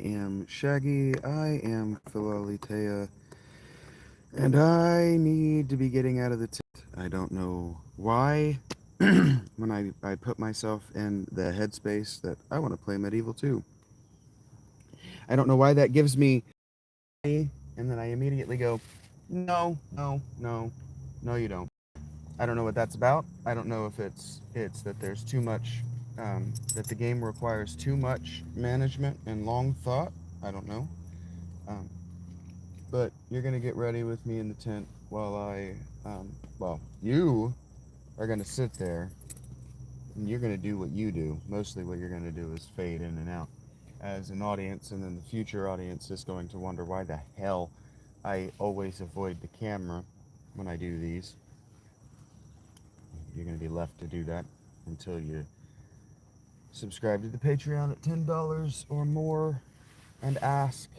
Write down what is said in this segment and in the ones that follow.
Am Shaggy, I am Philalitea, and I need to be getting out of the tent. I don't know why. When I put myself in the headspace that I want to play Medieval 2. I don't know why that gives me, and then I immediately go, no, no, no, no, you don't. I don't know what that's about. I don't know if it's that there's too much, that the game requires too much management and long thought. I don't know. Um, But you're gonna get ready with me in the tent while you are gonna sit there and you're gonna do what you do. Mostly what you're gonna do is fade in and out as an audience, and then the future audience is going to wonder why the hell I always avoid the camera when I do these. You're gonna be left to do that until you subscribe to the Patreon at $10 or more and ask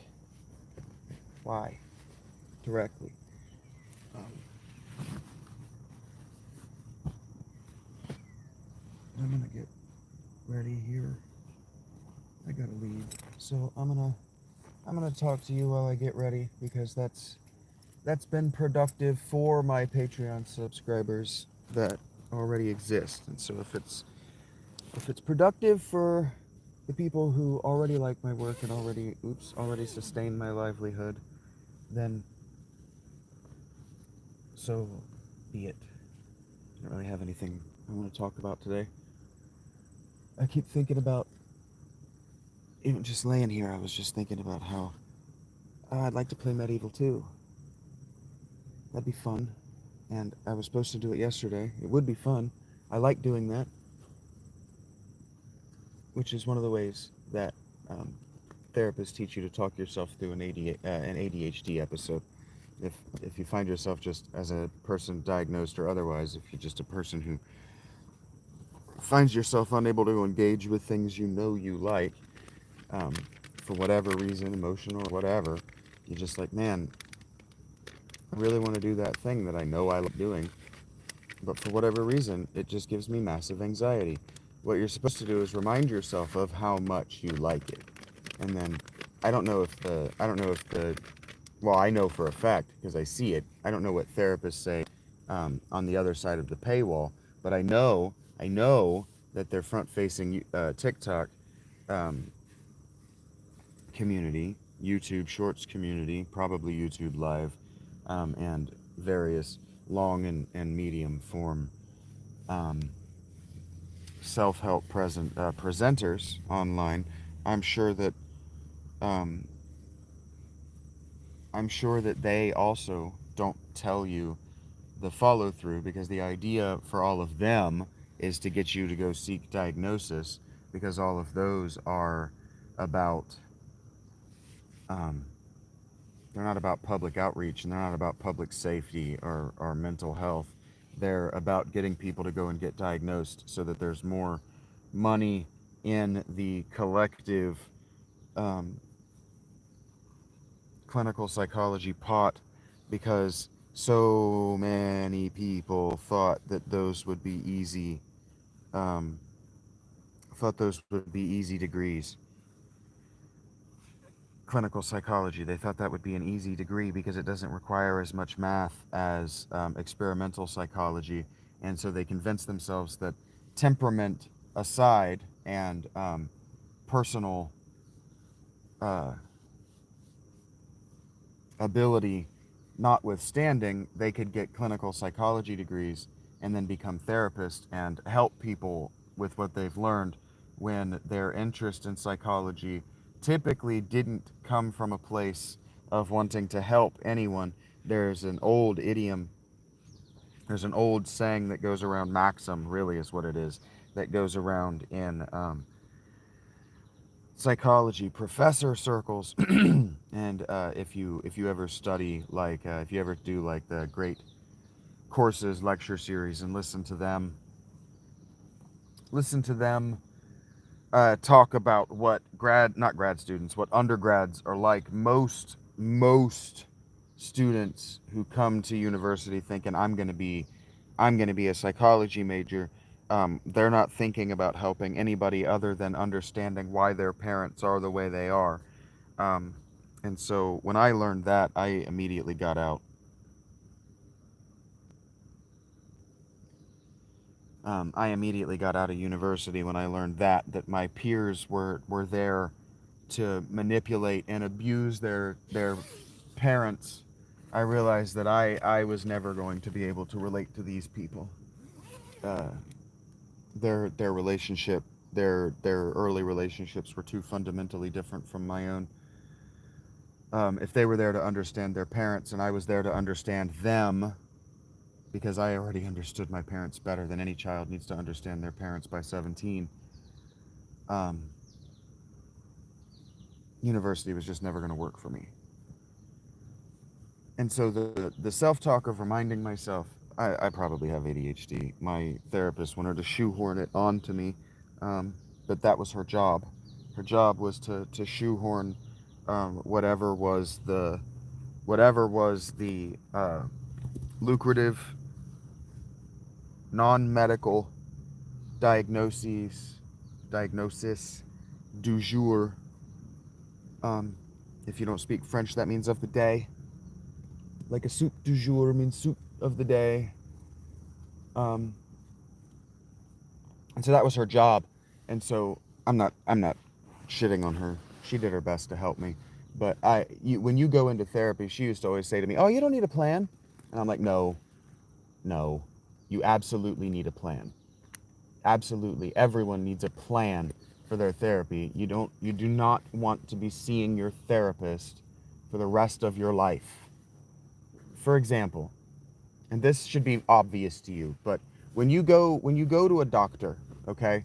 why directly. Um, I'm gonna get ready here. I gotta leave. So I'm gonna talk to you while I get ready because that's been productive for my Patreon subscribers that already exist. And so if it's productive for the people who already like my work and already sustain my livelihood, then so be it. I don't really have anything I want to talk about today. I keep thinking about, even just laying here, I was just thinking about how I'd like to play Medieval 2. That'd be fun. And I was supposed to do it yesterday. It would be fun. I like doing that, which is one of the ways that um, therapists teach you to talk yourself through an ADHD episode. If you find yourself just as a person diagnosed or otherwise, if you're just a person who finds yourself unable to engage with things you know you like, um, for whatever reason, emotional or whatever, you're just like, man, I really want to do that thing that I know I like doing, but for whatever reason, it just gives me massive anxiety. What you're supposed to do is remind yourself of how much you like it. And then I don't know if the, well, I know for a fact because I see it. I don't know what therapists say on the other side of the paywall, but I know that their front facing TikTok um, community, YouTube Shorts community, probably YouTube Live, and various long and medium form um, self-help presenters online. I'm sure that um, I'm sure that they also don't tell you the follow through, because the idea for all of them is to get you to go seek diagnosis, because all of those are about um, they're not about public outreach, and they're not about public safety or mental health. They're about getting people to go and get diagnosed so that there's more money in the collective um, clinical psychology pot, because so many people um, thought those would be easy degrees. Clinical psychology, they thought that would be an easy degree because it doesn't require as much math as experimental psychology, and so they convinced themselves that temperament aside and personal uh, ability notwithstanding, they could get clinical psychology degrees and then become therapists and help people with what they've learned, when their interest in psychology typically didn't come from a place of wanting to help anyone. There's an old idiom, there's an old saying that goes around, maxim really is what it is, that goes around in psychology professor circles. And if you ever study, like if you ever do like the great courses lecture series and listen to them talk about what not grad students, what undergrads are like. Most students who come to university thinking I'm going to be a psychology major, they're not thinking about helping anybody other than understanding why their parents are the way they are. Um, and so when I learned that, I immediately got out. I immediately got out of university when I learned that my peers were there to manipulate and abuse their parents. I realized that I was never going to be able to relate to these people. Uh, their relationship, their early relationships were too fundamentally different from my own. If they were there to understand their parents and I was there to understand them, because I already understood my parents better than any child needs to understand their parents by 17, um, university was just never going to work for me. And so the self-talk of reminding myself, I probably have ADHD. My therapist wanted to shoehorn it onto me, but that was her job. Her job was to shoehorn whatever was the lucrative non-medical diagnosis du jour. Um, if you don't speak French, that means of the day. Like a soup du jour means soup of the day. Um, and so that was her job. And so I'm not shitting on her. She did her best to help me. But when you go into therapy, she used to always say to me, "Oh, you don't need a plan." And I'm like, "No, no, you absolutely need a plan. Absolutely, everyone needs a plan for their therapy. You do not want to be seeing your therapist for the rest of your life. For example, and this should be obvious to you, but when you go to a doctor, okay?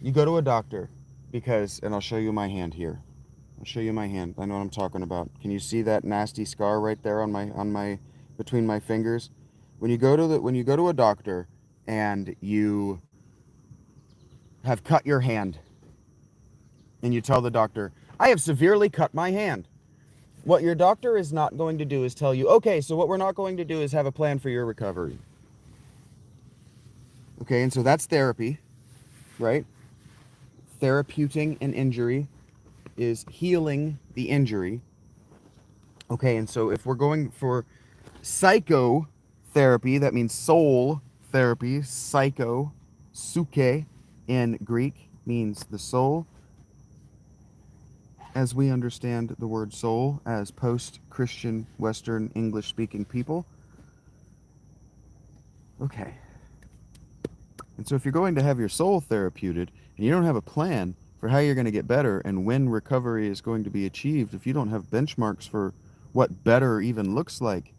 You go to a doctor because, and I'll show you my hand here. I'll show you my hand. I know what I'm talking about. Can you see that nasty scar right there on my between my fingers? When you go to a doctor and you have cut your hand and you tell the doctor, "I have severely cut my hand." What your doctor is not going to do is tell you, "Okay, so what we're not going to do is have a plan for your recovery." Okay, and so that's therapy, right? Therapeuting an injury is healing the injury. Okay, and so if we're going for psychotherapy, that means soul therapy. Psycho, suke in Greek means the soul. As we understand the word soul as post-Christian Western English-speaking people. Okay. And so if you're going to have your soul therapeuted and you don't have a plan for how you're going to get better and when recovery is going to be achieved, if you don't have benchmarks for what better even looks like,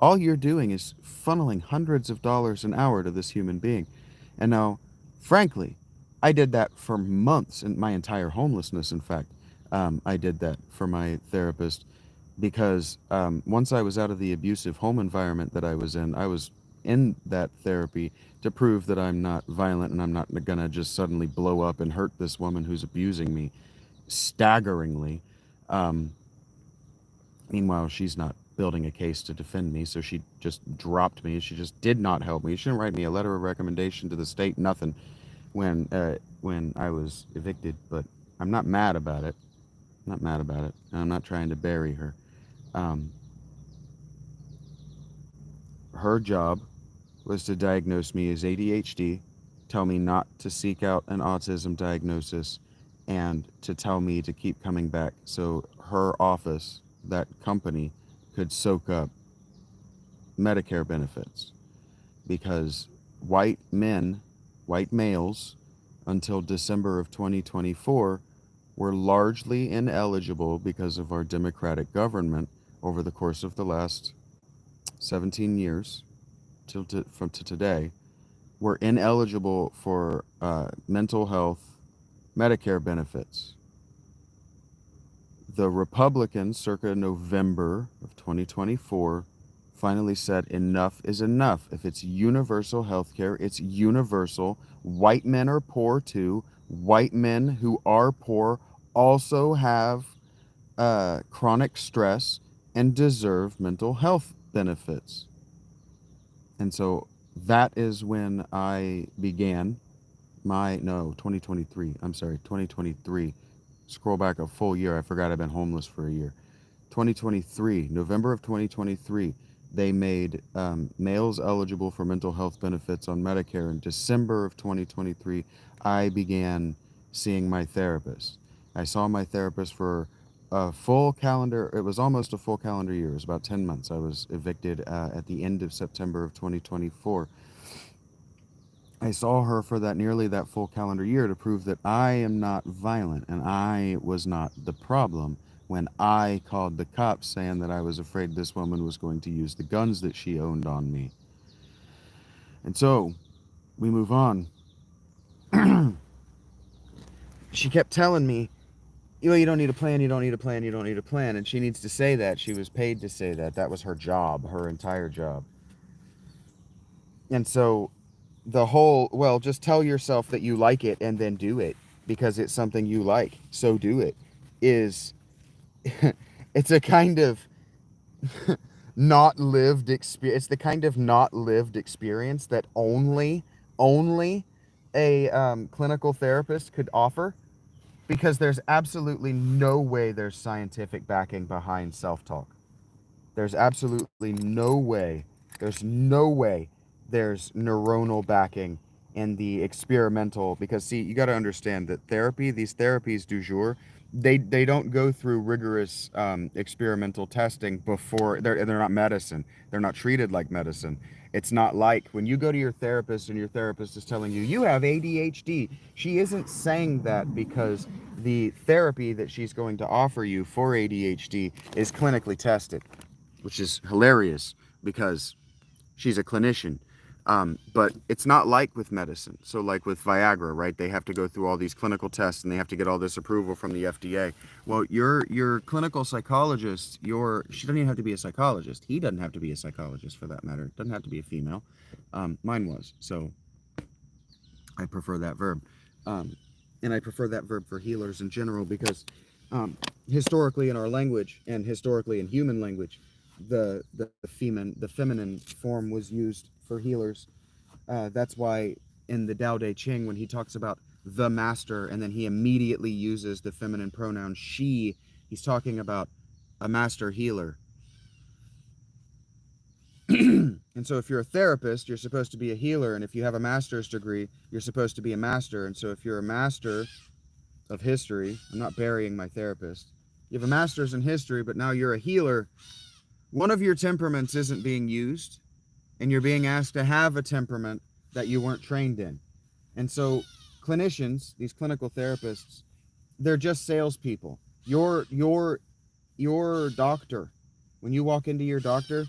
all you're doing is funneling hundreds of dollars an hour to this human being. And now, frankly, I did that for months, in my entire homelessness, in fact. I did that for my therapist because once I was out of the abusive home environment that I was in that therapy to prove that I'm not violent and I'm not going to just suddenly blow up and hurt this woman who's abusing me staggeringly. Um, Meanwhile, she's not building a case to defend me, so she just dropped me. She just did not help me. She didn't write me a letter of recommendation to the state, nothing, when I was evicted. But I'm not mad about it. I'm not mad about it. And I'm not trying to bury her. Um, Her job was to diagnose me as ADHD, tell me not to seek out an autism diagnosis, and to tell me to keep coming back so her office, that company, could soak up Medicare benefits. Because white men, white males, until December of 2024, were largely ineligible because of our democratic government over the course of the last 17 years from to today, were ineligible for mental health Medicare benefits. The Republicans, circa November of 2024, finally said enough is enough. If it's universal health care, it's universal. White men are poor too. White men who are poor also have chronic stress and deserve mental health benefits. And so that is when I began my, no, 2023, I'm sorry, 2023. Scroll back a full year. I forgot I've been homeless for a year. 2023, November of 2023, they made males eligible for mental health benefits on Medicare. In December of 2023, I began seeing my therapist. I saw my therapist for a full calendar. It was almost a full calendar year. It was about 10 months. I was evicted at the end of September of 2024. I saw her for that nearly that full calendar year to prove that I am not violent and I was not the problem when I called the cops saying that I was afraid this woman was going to use the guns that she owned on me. And so we move on. She kept telling me, well, you don't need a plan, you don't need a plan, you don't need a plan. And she needs to say that. She was paid to say that. That was her job, her entire job. And so the whole, well, just tell yourself that you like it and then do it because it's something you like, so do it, is it's a kind of not lived experience. It's the kind of not lived experience that only a clinical therapist could offer, because there's absolutely no way there's scientific backing behind self-talk. There's absolutely no way there's neuronal backing in the experimental, because see, you got to understand that these therapies du jour, they don't go through rigorous experimental testing before they're not medicine. They're not treated like medicine. It's not like when you go to your therapist and your therapist is telling you you have ADHD. She isn't saying that because the therapy that she's going to offer you for ADHD is clinically tested, which is hilarious because she's a clinician. But it's not like with medicine. So like with Viagra, right? They have to go through all these clinical tests and they have to get all this approval from the FDA. Well, your clinical psychologist, she doesn't even have to be a psychologist. He doesn't have to be a psychologist for that matter. It doesn't have to be a female. Mine was. So I prefer that verb. And I prefer that verb for healers in general because historically in our language and historically in human language, the feminine form was used for healers. That's why in the Tao Te Ching, when he talks about the master and then he immediately uses the feminine pronoun she, he's talking about a master healer. And so if you're a therapist, you're supposed to be a healer. And if you have a master's degree, you're supposed to be a master. And so if you're a master of history, I'm not burying my therapist. You have a master's in history, but now you're a healer. One of your temperaments isn't being used, and you're being asked to have a temperament that you weren't trained in. And so clinicians, these clinical therapists, they're just salespeople. Your doctor, when you walk into your doctor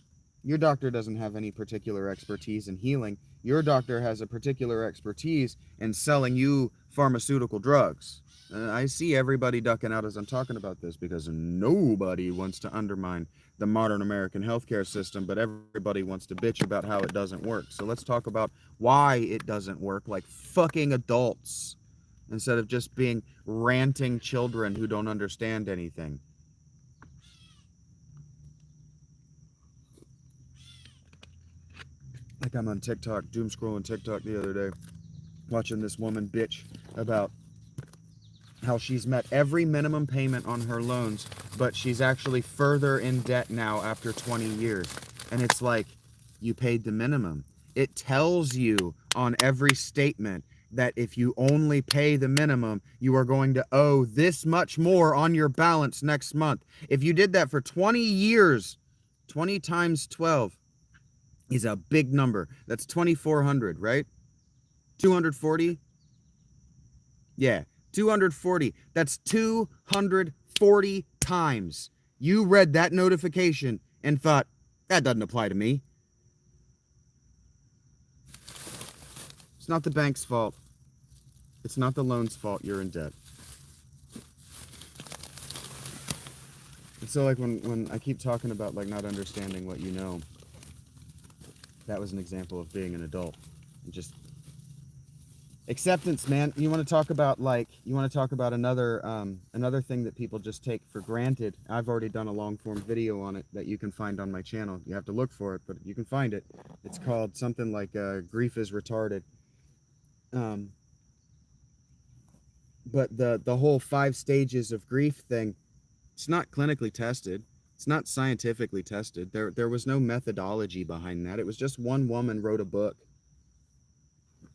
doesn't have any particular expertise in healing. Your doctor has a particular expertise in selling you pharmaceutical drugs. I see everybody ducking out as I'm talking about this because nobody wants to undermine the modern American healthcare system, but everybody wants to bitch about how it doesn't work. So let's talk about why it doesn't work like fucking adults instead of just being ranting children who don't understand anything. Like I'm on TikTok, doom scrolling TikTok the other day, watching this woman bitch about how she's met every minimum payment on her loans, but she's actually further in debt now after 20 years. And it's like, you paid the minimum. It tells you on every statement that if you only pay the minimum, you are going to owe this much more on your balance next month. If you did that for 20 years, 20 times 12 is a big number. That's 2,400, right? 240? Yeah, 240. That's 240 times. You read that notification and thought, that doesn't apply to me. It's not the bank's fault. It's not the loan's fault you're in debt. And so like when I keep talking about like not understanding what you know, that was an example of being an adult. And just acceptance, man. You want to talk about another thing that people just take for granted. I've already done a long form video on it that you can find on my channel. You have to look for it, but you can find it. It's called something like grief is retarded. But the whole 5 stages of grief thing, it's not clinically tested. It's not scientifically tested. There was no methodology behind that. It was just one woman wrote a book,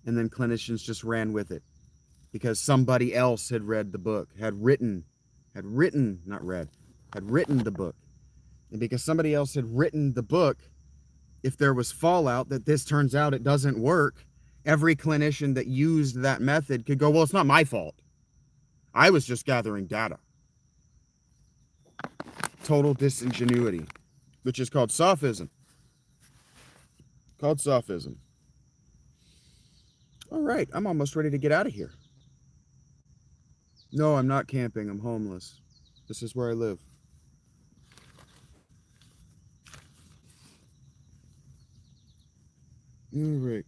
and then clinicians just ran with it because somebody else had read the book, had written, not read, had written the book. And because somebody else had written the book, if there was fallout that this turns out it doesn't work, every clinician that used that method could go, well, it's not my fault. I was just gathering data. Total disingenuity, which is called sophism. All right, I'm almost ready to get out of here. No, I'm not camping. I'm homeless. This is where I live. All right.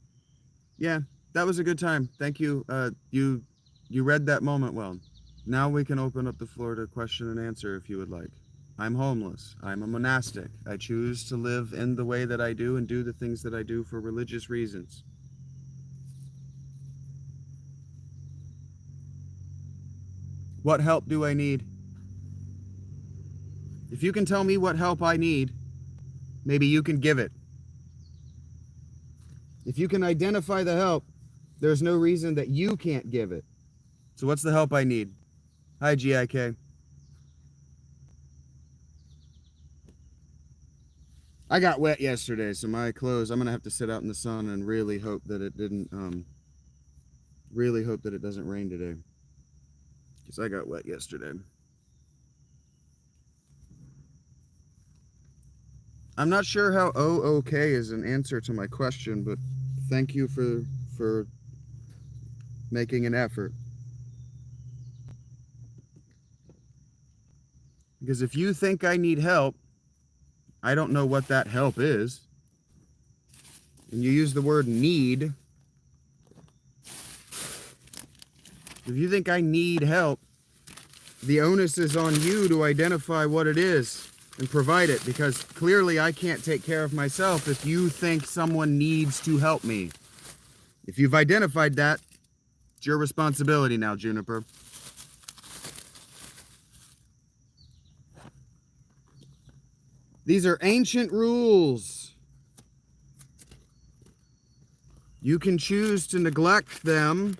Yeah, that was a good time. Thank you. You read that moment well. Now we can open up the floor to question and answer if you would like. I'm homeless. I'm a monastic. I choose to live in the way that I do and do the things that I do for religious reasons. What help do I need? If you can tell me what help I need, maybe you can give it. If you can identify the help, there's no reason that you can't give it. So what's the help I need? Hi, GIK. I got wet yesterday, so my clothes, I'm going to have to sit out in the sun and really hope that it doesn't rain today. Because I got wet yesterday. I'm not sure how okay is an answer to my question, but thank you for making an effort. Because if you think I need help, I don't know what that help is. And you use the word need. If you think I need help, the onus is on you to identify what it is and provide it, because clearly I can't take care of myself if you think someone needs to help me. If you've identified that, it's your responsibility now, Juniper. These are ancient rules. You can choose to neglect them,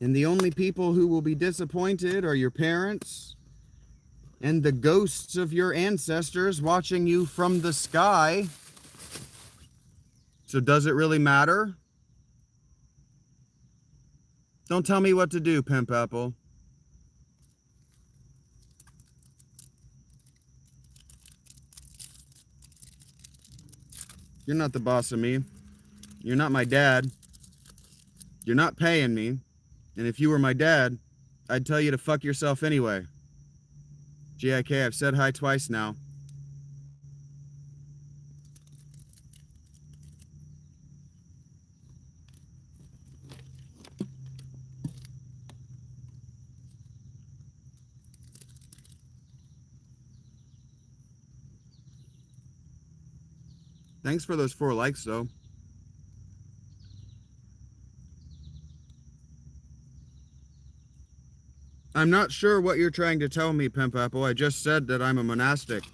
and the only people who will be disappointed are your parents and the ghosts of your ancestors watching you from the sky. So does it really matter? Don't tell me what to do, Pimp Apple. You're not the boss of me. You're not my dad. You're not paying me. And if you were my dad, I'd tell you to fuck yourself anyway. GIK, I've said hi twice now. Thanks for those 4 likes, though. I'm not sure what you're trying to tell me, Pimp Apple. I just said that I'm a monastic,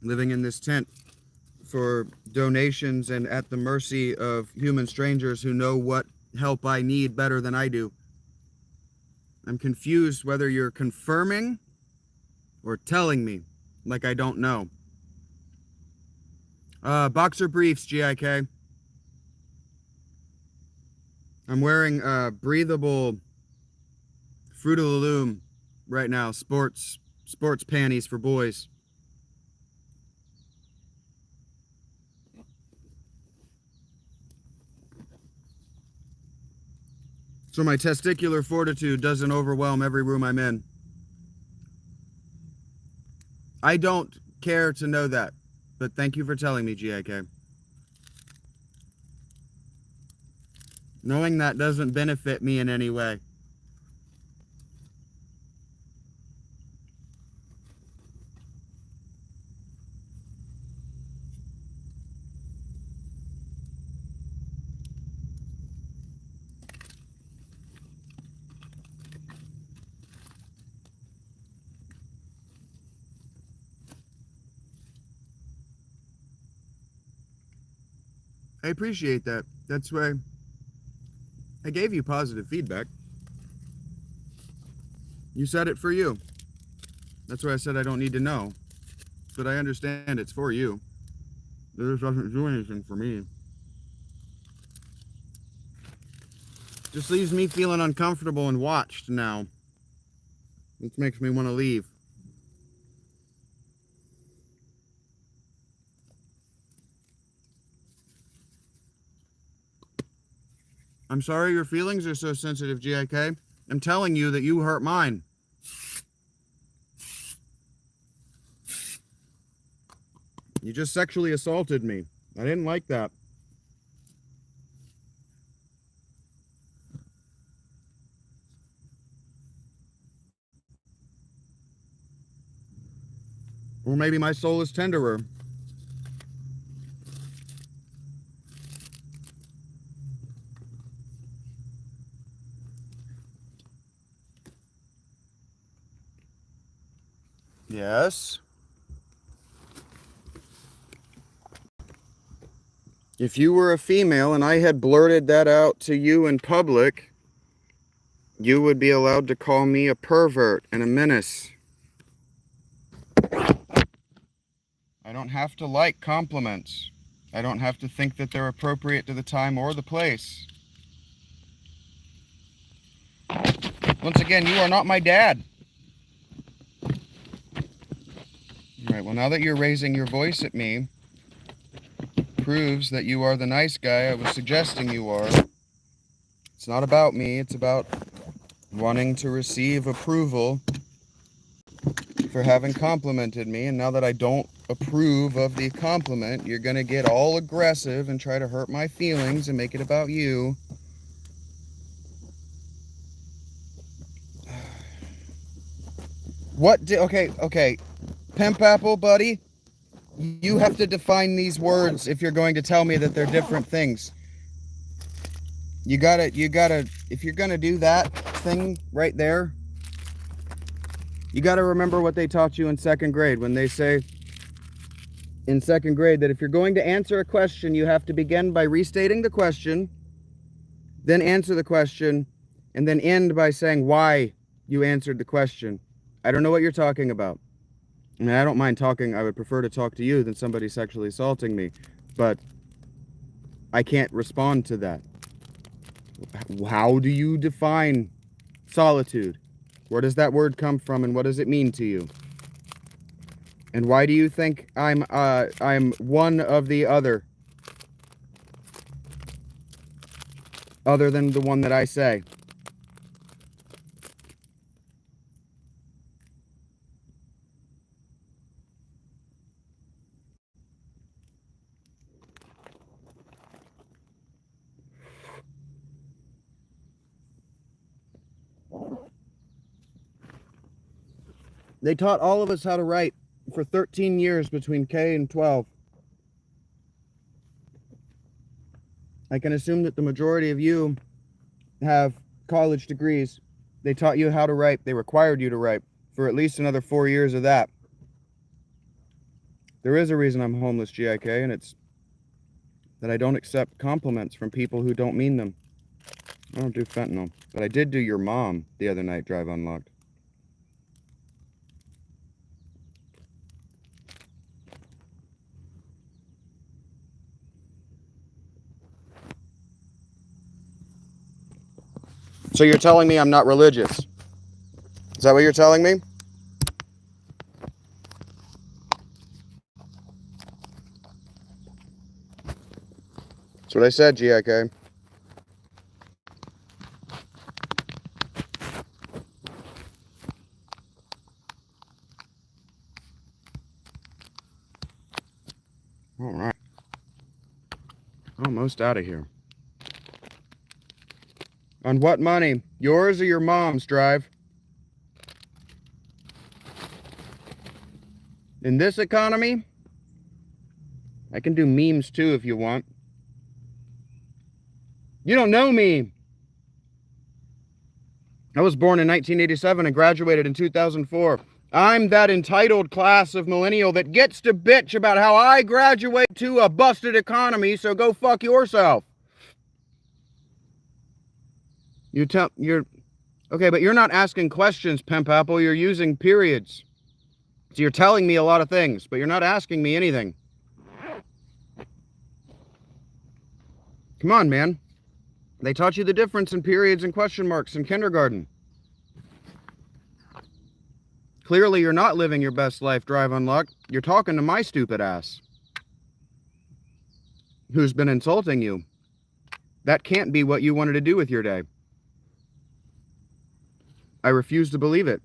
living in this tent for donations and at the mercy of human strangers who know what help I need better than I do. I'm confused whether you're confirming or telling me like I don't know. Boxer briefs, GIK. I'm wearing breathable Fruit of the Loom right now. Sports panties for boys. So my testicular fortitude doesn't overwhelm every room I'm in. I don't care to know that, but thank you for telling me, GIK. Knowing that doesn't benefit me in any way. I appreciate that. That's why I gave you positive feedback. You said it for you. That's why I said I don't need to know. But I understand it's for you. This doesn't do anything for me. Just leaves me feeling uncomfortable and watched now. Which makes me want to leave. I'm sorry your feelings are so sensitive, GIK. I'm telling you that you hurt mine. You just sexually assaulted me. I didn't like that. Or maybe my soul is tenderer. Yes. If you were a female and I had blurted that out to you in public, you would be allowed to call me a pervert and a menace. I don't have to like compliments. I don't have to think that they're appropriate to the time or the place. Once again, you are not my dad. All right, well, now that you're raising your voice at me, proves that you are the nice guy I was suggesting you are. It's not about me, it's about wanting to receive approval for having complimented me, and now that I don't approve of the compliment, you're gonna get all aggressive and try to hurt my feelings and make it about you. Okay, Pimp Apple, buddy, you have to define these words if you're going to tell me that they're different things. You gotta, if you're gonna do that thing right there, you gotta remember what they taught you in second grade when they say in second grade that if you're going to answer a question, you have to begin by restating the question, then answer the question, and then end by saying why you answered the question. I don't know what you're talking about. I mean, I don't mind talking. I would prefer to talk to you than somebody sexually assaulting me, but I can't respond to that. How do you define solitude? Where does that word come from, and what does it mean to you? And why do you think I'm one of the other than the one that I say? They taught all of us how to write for 13 years between K and 12. I can assume that the majority of you have college degrees. They taught you how to write. They required you to write for at least another 4 years of that. There is a reason I'm homeless, GIK, and it's that I don't accept compliments from people who don't mean them. I don't do fentanyl, but I did do your mom the other night, drive unlocked. So you're telling me I'm not religious? Is that what you're telling me? That's what I said, GIK. All right. Almost out of here. On what money? Yours or your mom's, Drive? In this economy, I can do memes too if you want. You don't know me. I was born in 1987 and graduated in 2004. I'm that entitled class of millennial that gets to bitch about how I graduate to a busted economy, so go fuck yourself. You're okay, but you're not asking questions, Pimp Apple. You're using periods. So you're telling me a lot of things, but you're not asking me anything. Come on, man. They taught you the difference in periods and question marks in kindergarten. Clearly, you're not living your best life, Drive Unlock. You're talking to my stupid ass, who's been insulting you. That can't be what you wanted to do with your day. I refuse to believe it.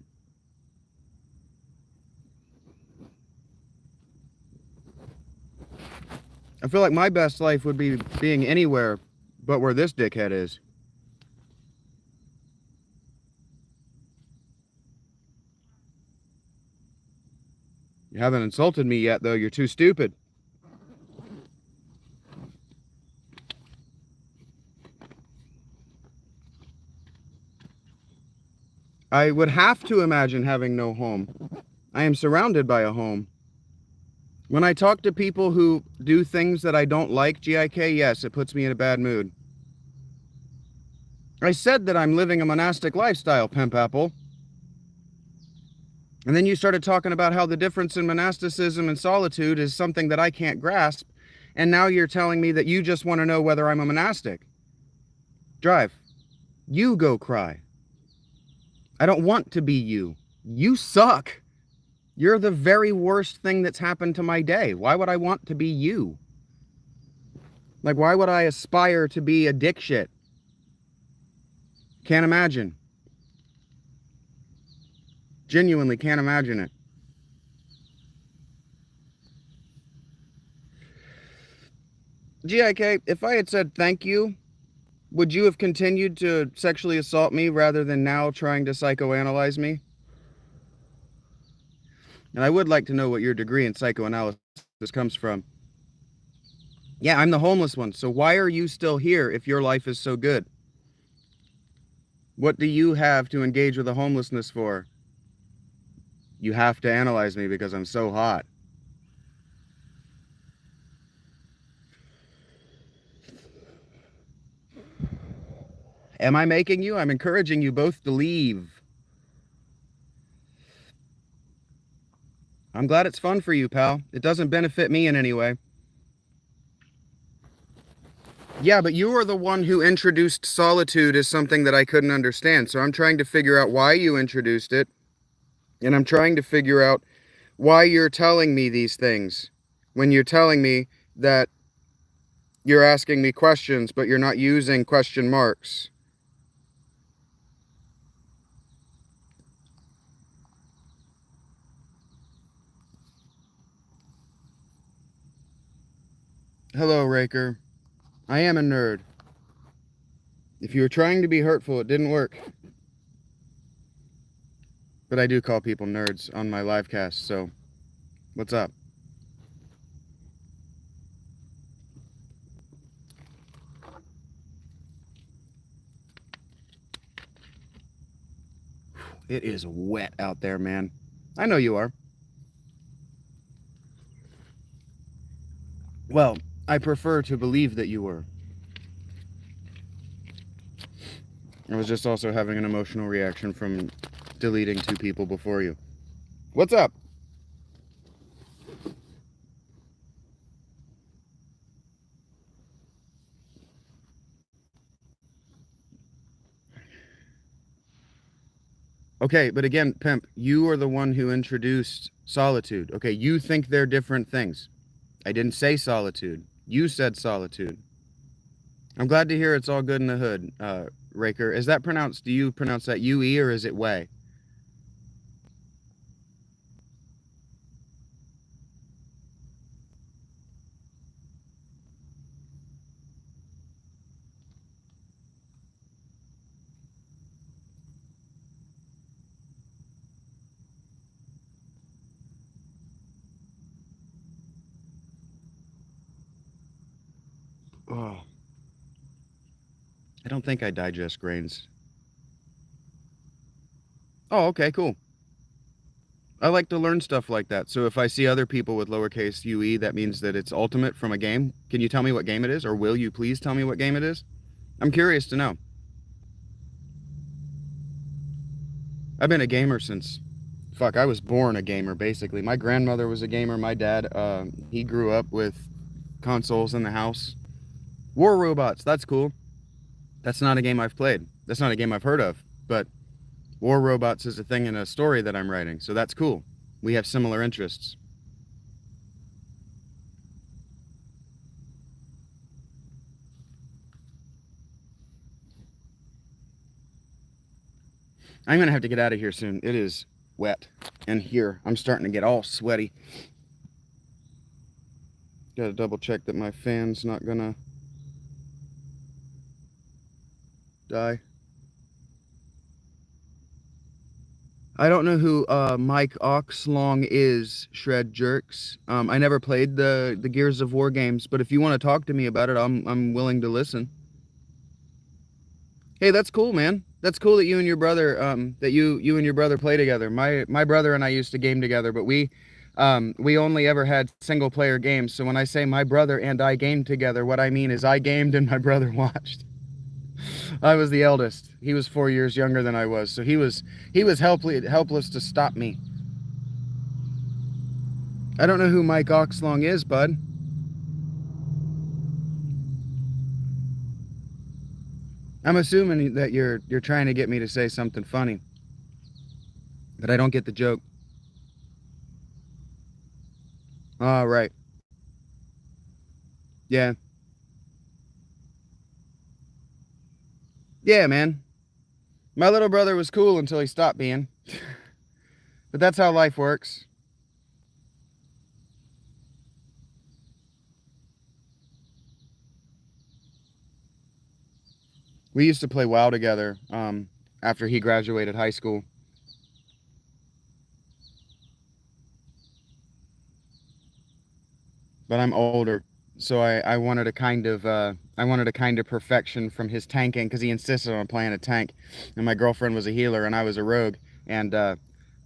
I feel like my best life would be being anywhere but where this dickhead is. You haven't insulted me yet, though. You're too stupid. I would have to imagine having no home. I am surrounded by a home. When I talk to people who do things that I don't like, GIK, yes, it puts me in a bad mood. I said that I'm living a monastic lifestyle, Pimp Apple. And then you started talking about how the difference in monasticism and solitude is something that I can't grasp. And now you're telling me that you just want to know whether I'm a monastic. Drive. You go cry. I don't want to be you. You suck. You're the very worst thing that's happened to my day. Why would I want to be you? Like, why would I aspire to be a dick shit? Can't imagine. Genuinely can't imagine it. GIK, if I had said thank you, would you have continued to sexually assault me rather than now trying to psychoanalyze me? And I would like to know what your degree in psychoanalysis comes from. Yeah, I'm the homeless one, so why are you still here if your life is so good? What do you have to engage with the homelessness for? You have to analyze me because I'm so hot. Am I making you? I'm encouraging you both to leave. I'm glad it's fun for you, pal. It doesn't benefit me in any way. Yeah, but you are the one who introduced solitude as something that I couldn't understand. So I'm trying to figure out why you introduced it. And I'm trying to figure out why you're telling me these things when you're telling me that you're asking me questions, but you're not using question marks. Hello, Raker. I am a nerd. If you were trying to be hurtful, it didn't work. But I do call people nerds on my live cast, so what's up? It is wet out there, man. I know you are. Well, I prefer to believe that you were. I was just also having an emotional reaction from deleting 2 people before you. What's up? Okay, but again, Pimp, you are the one who introduced solitude. Okay, you think they're different things. I didn't say solitude. You said solitude. I'm glad to hear it's all good in the hood, Raker. Is that pronounced, do you pronounce that UE or is it way? Oh, I don't think I digest grains. Oh, okay, cool. I like to learn stuff like that. So if I see other people with lowercase UE, that means that it's ultimate from a game. Can you tell me what game it is? Or will you please tell me what game it is? I'm curious to know. I've been a gamer since, fuck, I was born a gamer, basically. My grandmother was a gamer. My dad, he grew up with consoles in the house. War Robots, that's cool. That's not a game I've played. That's not a game I've heard of. But War Robots is a thing in a story that I'm writing, so that's cool. We have similar interests. I'm gonna have to get out of here soon. It is wet in here. I'm starting to get all sweaty. Gotta double check that my fan's not gonna die. I don't know who Mike Oxlong is, Shred Jerks. I never played the Gears of War games, but if you want to talk to me about it, I'm willing to listen. Hey, that's cool, man. That's cool that you and your brother you and your brother play together. My brother and I used to game together, but we only ever had single player games. So when I say my brother and I gamed together, what I mean is I gamed and my brother watched. I was the eldest. He was 4 years younger than I was, so he was helpless to stop me. I don't know who Mike Oxlong is, bud. I'm assuming that you're trying to get me to say something funny, but I don't get the joke. All right. Yeah. Yeah, man. My little brother was cool until he stopped being. But that's how life works. We used to play WoW together after he graduated high school. But I'm older, so I wanted a kind of perfection from his tanking because he insisted on playing a tank, and my girlfriend was a healer and I was a rogue, and I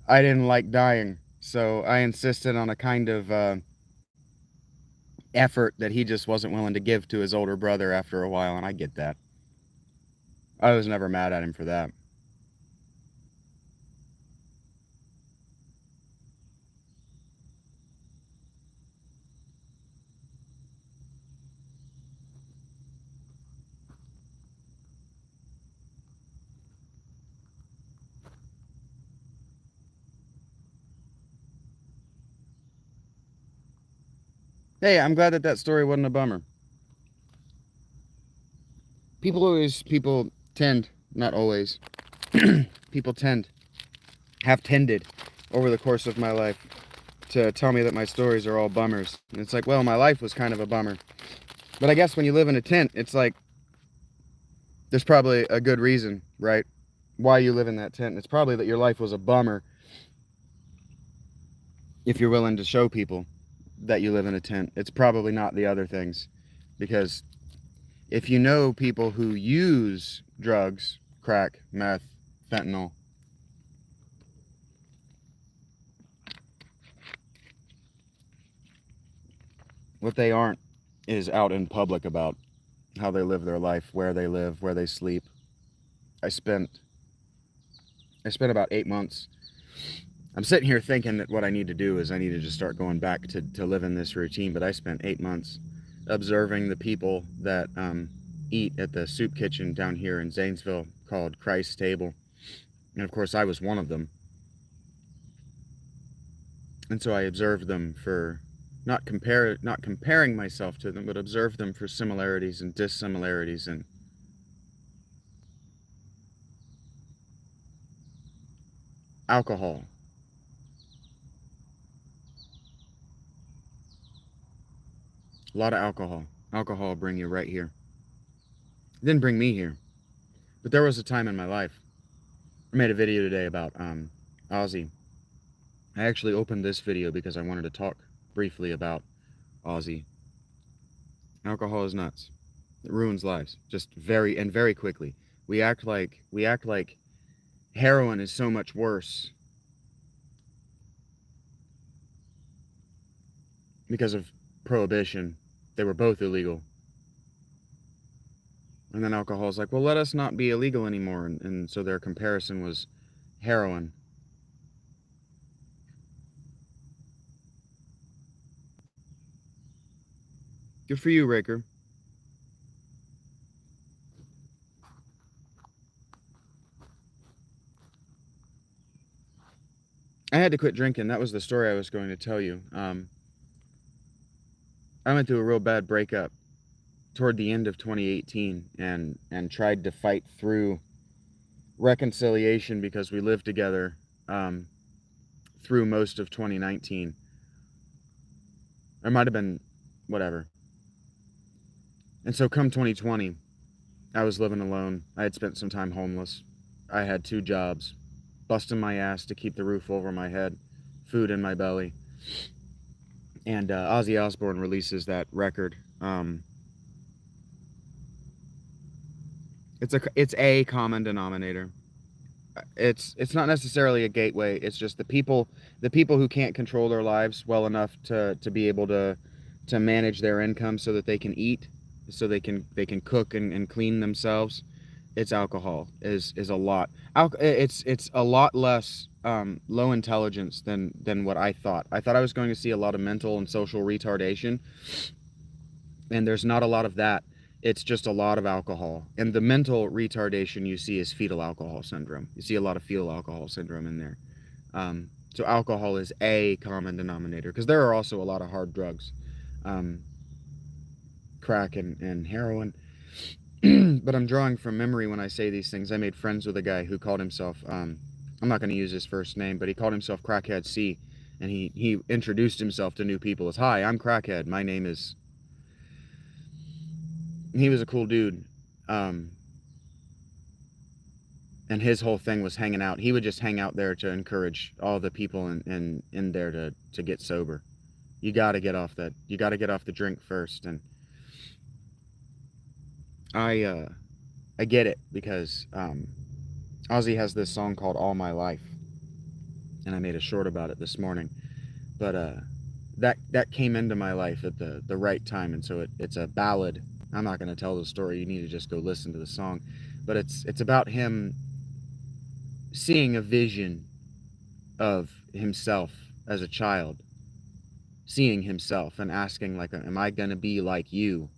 didn't like dying, so I insisted on a kind of effort that he just wasn't willing to give to his older brother after a while, and I get that. I was never mad at him for that. Hey, I'm glad that that story wasn't a bummer. People tend, not always, people have tended over the course of my life to tell me that my stories are all bummers. And it's like, well, my life was kind of a bummer. But I guess when you live in a tent, it's like there's probably a good reason, right? Why you live in that tent. It's probably that your life was a bummer if you're willing to show people that you live in a tent. It's probably not the other things. Because if you know people who use drugs, crack, meth, fentanyl, what they aren't is out in public about how they live their life, where they live, where they sleep. I spent I spent about 8 months. I'm sitting here thinking that what I need to do is I need to just start going back to live in this routine, but I spent 8 months observing the people that eat at the soup kitchen down here in Zanesville called Christ's Table. And of course, I was one of them. And so I observed them for not comparing myself to them, but observed them for similarities and dissimilarities and alcohol. A lot of alcohol. Alcohol will bring you right here. It didn't bring me here. But there was a time in my life. I made a video today about Ozzy. I actually opened this video because I wanted to talk briefly about Ozzy. Alcohol is nuts. It ruins lives. Just very quickly. We act like heroin is so much worse because of prohibition. They were both illegal. And then alcohol's like, well, let us not be illegal anymore. And so their comparison was heroin. Good for you, Raker. I had to quit drinking. That was the story I was going to tell you. I went through a real bad breakup toward the end of 2018 and tried to fight through reconciliation because we lived together um, through most of 2019. It might have been whatever. And so come 2020, I was living alone. I had spent some time homeless. I had 2 jobs, busting my ass to keep the roof over my head, food in my belly. And Ozzy Osbourne releases that record. It's a common denominator. It's not necessarily a gateway. It's just the people who can't control their lives well enough to be able to manage their income so that they can eat, so they can cook and clean themselves. It's alcohol is a lot. It's a lot less low intelligence than what I thought. I thought I was going to see a lot of mental and social retardation, and there's not a lot of that. It's just a lot of alcohol. And the mental retardation you see is fetal alcohol syndrome. You see a lot of fetal alcohol syndrome in there. So alcohol is a common denominator because there are also a lot of hard drugs, um, crack and heroin. But I'm drawing from memory when I say these things. I made friends with a guy who called himself, I'm not going to use his first name, but he called himself Crackhead C. And he introduced himself to new people as, hi, I'm Crackhead. My name is. He was a cool dude. Um, and his whole thing was hanging out. He would just hang out there to encourage all the people in there to get sober. You got to get off that. You got to get off the drink first. And I get it because Ozzy has this song called All My Life, and I made a short about it this morning. But that came into my life at the right time, and so it's a ballad. I'm not going to tell the story. You need to just go listen to the song. But it's about him seeing a vision of himself as a child, seeing himself and asking, like, am I going to be like you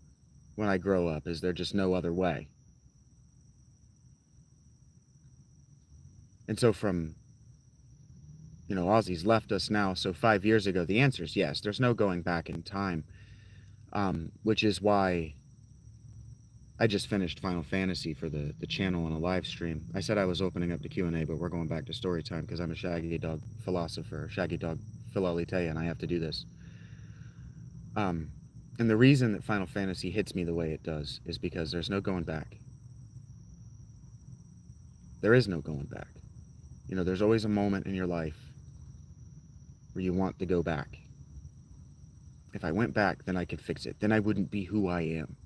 when I grow up? Is there just no other way? And so from, Ozzy's left us now. So 5 years ago, the answer is yes. There's no going back in time, which is why I just finished Final Fantasy for the channel on a live stream. I said I was opening up to Q&A, but we're going back to story time because I'm a Shaggy Dog philosopher, Shaggy Dog Philolitea, and I have to do this. Um, and the reason that Final Fantasy hits me the way it does is because there's no going back. There is no going back. There's always a moment in your life where you want to go back. If I went back, then I could fix it. Then I wouldn't be who I am.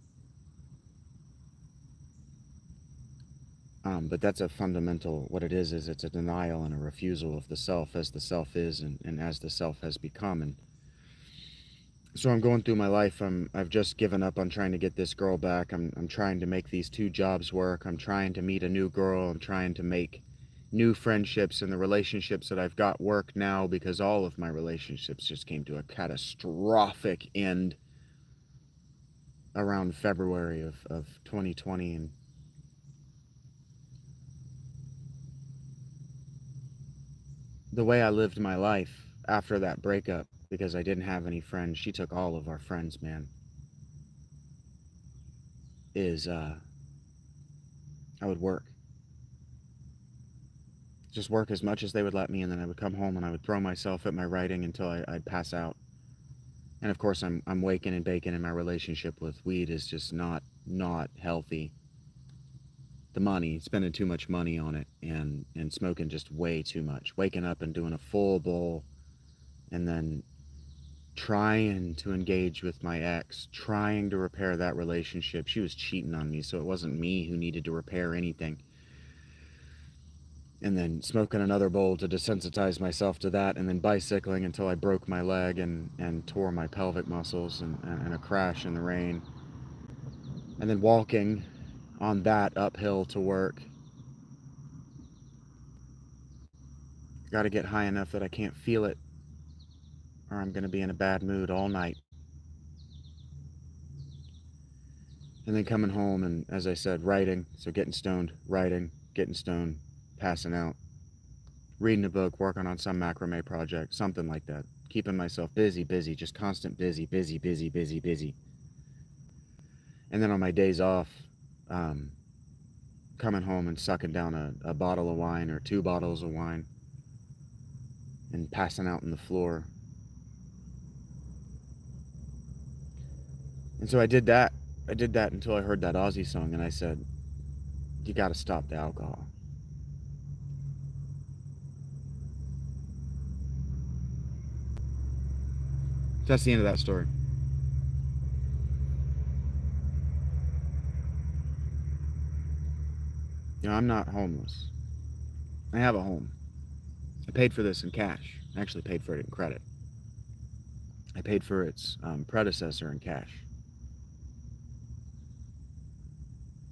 But that's a fundamental, what it is it's a denial and a refusal of the self as the self is and as the self has become. And so I'm going through my life. I've just given up on trying to get this girl back. I'm trying to make these 2 jobs work. I'm trying to meet a new girl. I'm trying to make new friendships, and the relationships that I've got work now because all of my relationships just came to a catastrophic end around February of 2020. And the way I lived my life after that breakup, because I didn't have any friends, she took all of our friends, man, is I would work. Just work as much as they would let me, and then I would come home and I would throw myself at my writing until I'd pass out. And of course, I'm waking and baking, and my relationship with weed is just not healthy. The money, spending too much money on it, and smoking just way too much. Waking up and doing a full bowl, and then trying to engage with my ex, trying to repair that relationship. She was cheating on me, so it wasn't me who needed to repair anything. and then smoking another bowl to desensitize myself to that, and then bicycling until I broke my leg and tore my pelvic muscles and a crash in the rain, and then walking on that uphill to work. Got to get high enough that I can't feel it, or I'm going to be in a bad mood all night. And then coming home and, as I said, writing. So getting stoned, writing, getting stoned, passing out, reading a book, working on some macrame project, something like that. Keeping myself busy, just constant busy. And then on my days off, um, coming home and sucking down a bottle of wine or 2 bottles of wine and passing out on the floor. And so I did that. I did that until I heard that Aussie song, and I said, you got to stop the alcohol. That's the end of that story. I'm not homeless. I have a home. I paid for this in cash. I actually paid for it in credit. I paid for its predecessor in cash.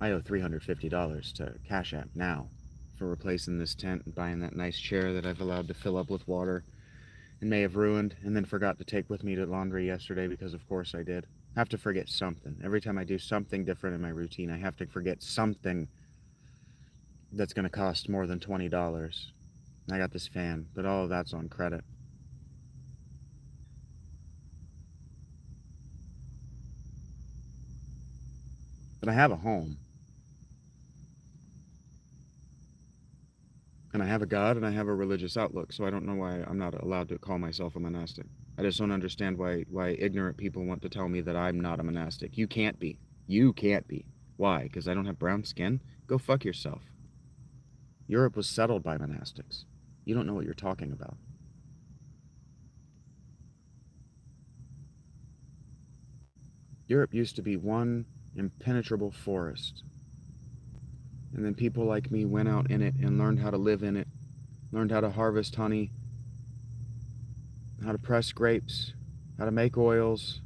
I owe $350 to Cash App now for replacing this tent and buying that nice chair that I've allowed to fill up with water and may have ruined and then forgot to take with me to laundry yesterday because of course I did. I have to forget something. Every time I do something different in my routine, I have to forget something that's going to cost more than $20. I got this fan, but all of that's on credit. But I have a home. And I have a God and I have a religious outlook, so I don't know why I'm not allowed to call myself a monastic. I just don't understand why ignorant people want to tell me that I'm not a monastic. You can't be. You can't be. Why? Because I don't have brown skin? Go fuck yourself. Europe was settled by monastics. You don't know what you're talking about. Europe used to be one impenetrable forest. And then people like me went out in it and learned how to live in it, learned how to harvest honey, how to press grapes, how to make oils.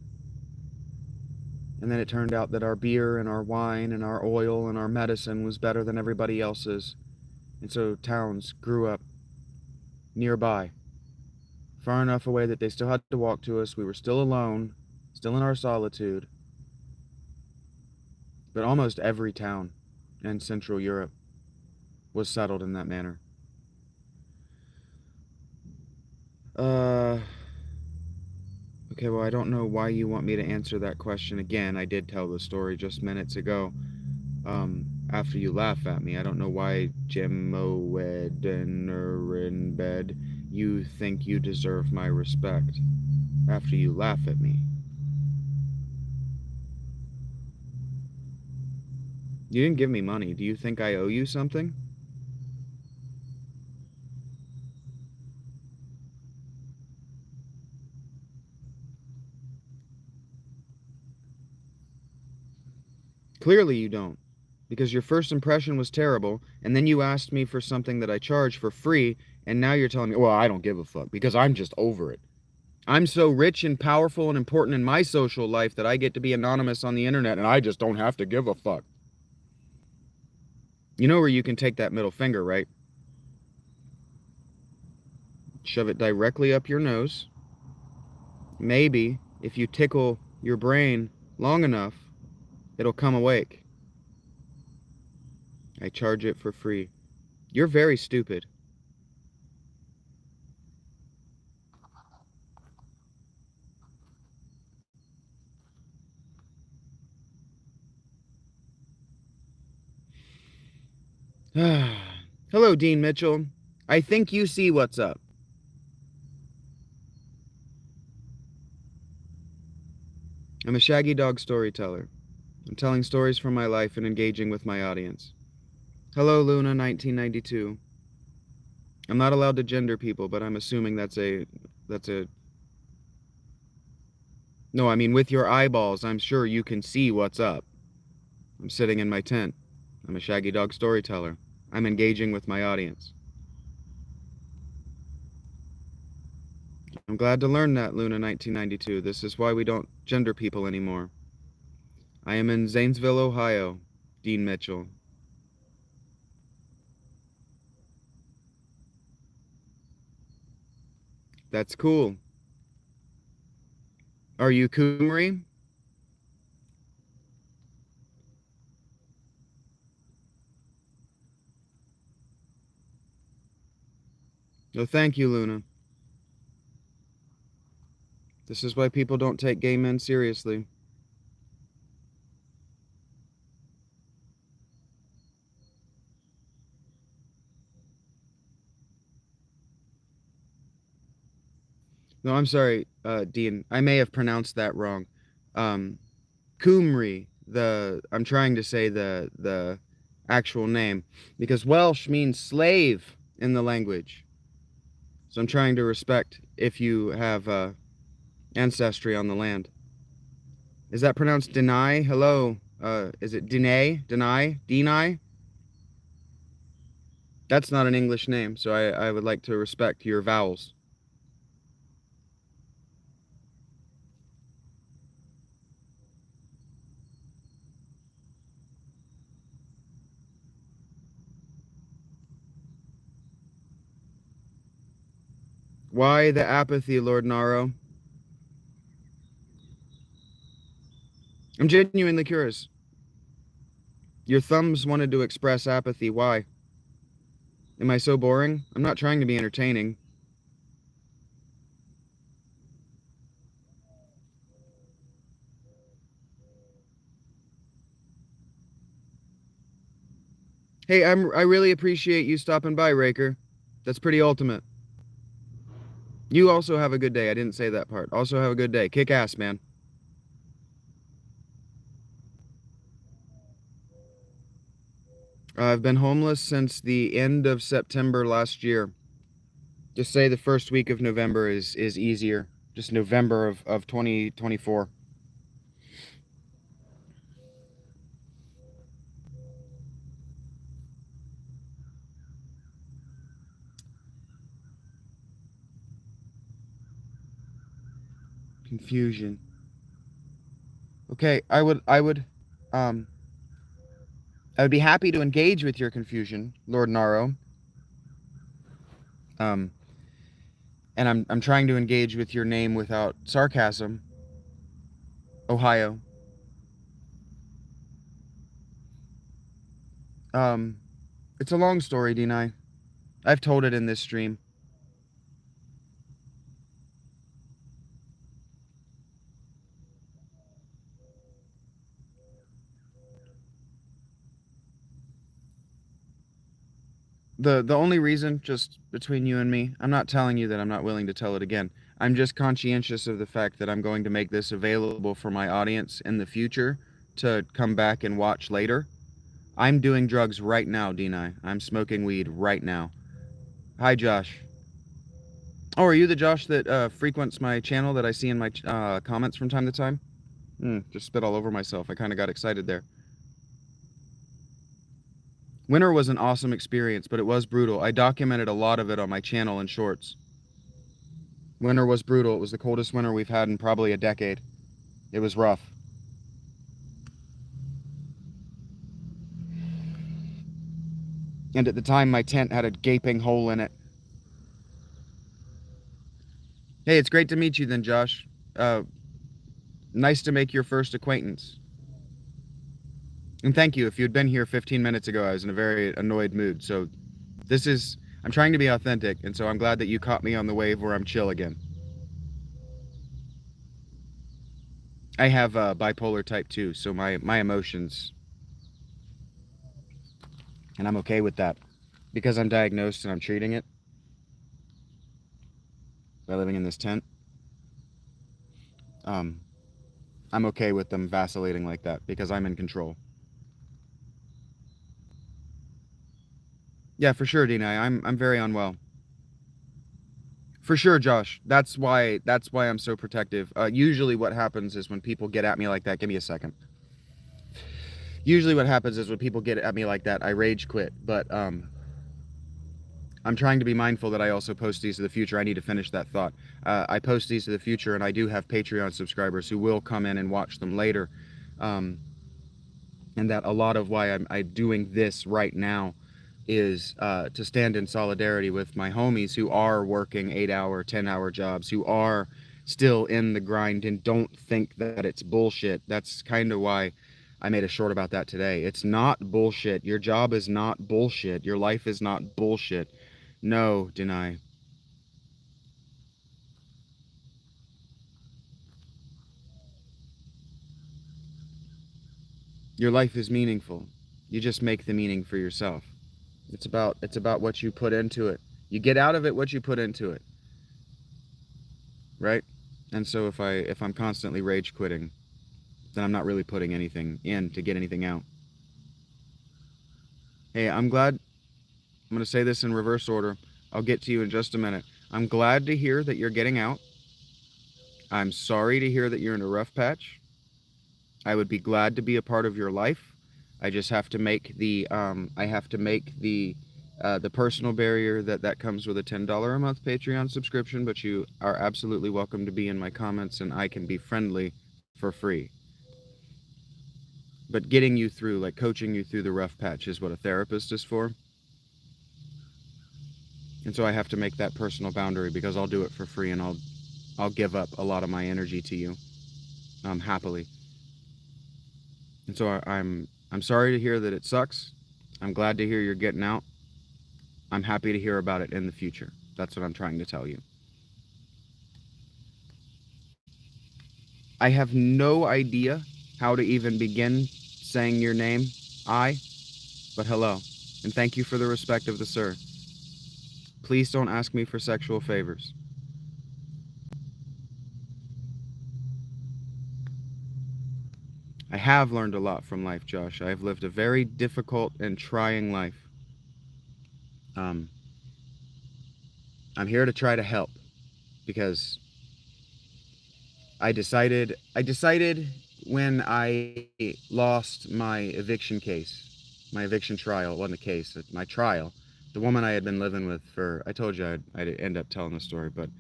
And then it turned out that our beer and our wine and our oil and our medicine was better than everybody else's. And so towns grew up nearby, far enough away that they still had to walk to us. We were still alone, still in our solitude. But almost every town in Central Europe was settled in that manner. Okay, well, I don't know why you want me to answer that question again. I did tell the story just minutes ago. After you laugh at me, I don't know why, Jim in bed, you think you deserve my respect after you laugh at me. You didn't give me money. Do you think I owe you something? Clearly you don't, because your first impression was terrible, and then you asked me for something that I charge for free, and now you're telling me, well, I don't give a fuck, because I'm just over it. I'm so rich and powerful and important in my social life that I get to be anonymous on the internet, and I just don't have to give a fuck. You know where you can take that middle finger, right? Shove it directly up your nose. Maybe, if you tickle your brain long enough, it'll come awake. I charge it for free. You're very stupid. Hello, Dean Mitchell. I think you see what's up. I'm a shaggy dog storyteller. I'm telling stories from my life and engaging with my audience. Hello, Luna 1992. I'm not allowed to gender people, but I'm assuming that's a... No, I mean, with your eyeballs, I'm sure you can see what's up. I'm sitting in my tent. I'm a shaggy dog storyteller. I'm engaging with my audience. I'm glad to learn that, Luna 1992. This is why we don't gender people anymore. I am in Zanesville, Ohio. Dean Mitchell. That's cool. Are you Kumri? No, thank you, Luna. This is why people don't take gay men seriously. No, I'm sorry, Dean. I may have pronounced that wrong. Um, Kumri. I'm trying to say the actual name because Welsh means slave in the language. So I'm trying to respect if you have ancestry on the land. Is that pronounced deny? Hello. Is it deny? Deny? Deny? That's not an English name, so I would like to respect your vowels. Why the apathy, Lord Naro? I'm genuinely curious. Your thumbs wanted to express apathy. Why? Am I so boring? I'm not trying to be entertaining. Hey, I really appreciate you stopping by, Raker. That's pretty ultimate. You also have a good day. I didn't say that part. Also have a good day. Kick ass, man. I've been homeless since the end of September last year. Just say the first week of November is easier. Just November of 2024. Confusion. Okay, um I would be happy to engage with your confusion, Lord Naro. Um and I'm trying to engage with your name without sarcasm. Ohio. Um it's a long story, Deni. I've told it in this stream. The only reason, just between you and me, I'm not telling you that I'm not willing to tell it again. I'm just conscientious of the fact that I'm going to make this available for my audience in the future to come back and watch later. I'm doing drugs right now, Deni. I'm smoking weed right now. Hi, Josh. Oh, are you the Josh that frequents my channel that I see in my comments from time to time? Just spit all over myself. I kind of got excited there. Winter was an awesome experience, but it was brutal. I documented a lot of it on my channel in shorts. Winter was brutal. It was the coldest winter we've had in probably a decade. It was rough. And at the time, my tent had a gaping hole in it. Hey, it's great to meet you then, Josh. Uh, Nice to make your first acquaintance. And thank you. If you'd been here 15 minutes ago, I was in a very annoyed mood. So I'm trying to be authentic. And so I'm glad that you caught me on the wave where I'm chill again. I have bipolar type 2, so my emotions, and I'm okay with that. Because I'm diagnosed and I'm treating it by living in this tent, um, I'm okay with them vacillating like that because I'm in control. Yeah, for sure, Dina. I'm very unwell. For sure, Josh. That's why I'm so protective. Usually what happens is when people get at me like that, give me a second. Usually what happens is when people get at me like that, I rage quit. But I'm trying to be mindful that I also post these to the future. I need to finish that thought. I post these to the future, and I do have Patreon subscribers who will come in and watch them later. Um, and that a lot of why I'm doing this right now is to stand in solidarity with my homies who are working 8-hour, 10-hour jobs, who are still in the grind and don't think that it's bullshit. That's kind of why I made a short about that today. It's not bullshit. Your job is not bullshit. Your life is not bullshit. No, deny. Your life is meaningful. You just make the meaning for yourself. It's about what you put into it. You get out of it what you put into it, right? And so if I'm constantly rage quitting, then I'm not really putting anything in to get anything out. Hey, I'm glad. I'm going to say this in reverse order. I'll get to you in just a minute. I'm glad to hear that you're getting out. I'm sorry to hear that you're in a rough patch. I would be glad to be a part of your life. I just have to make the personal barrier that comes with a $10 a month Patreon subscription, but you are absolutely welcome to be in my comments and I can be friendly for free. But getting you through, like coaching you through the rough patch, is what a therapist is for. And so I have to make that personal boundary because I'll do it for free and I'll give up a lot of my energy to you, happily. And so I'm sorry to hear that it sucks. I'm glad to hear you're getting out. I'm happy to hear about it in the future. That's what I'm trying to tell you. I have no idea how to even begin saying your name, but hello, and thank you for the respect of the sir. Please don't ask me for sexual favors. I have learned a lot from life, Josh. I have lived a very difficult and trying life. Um, I'm here to try to help because I decided when I lost my eviction case, my eviction trial. It wasn't a case, my trial. The woman I had been living with for, I told you I'd end up telling the story, but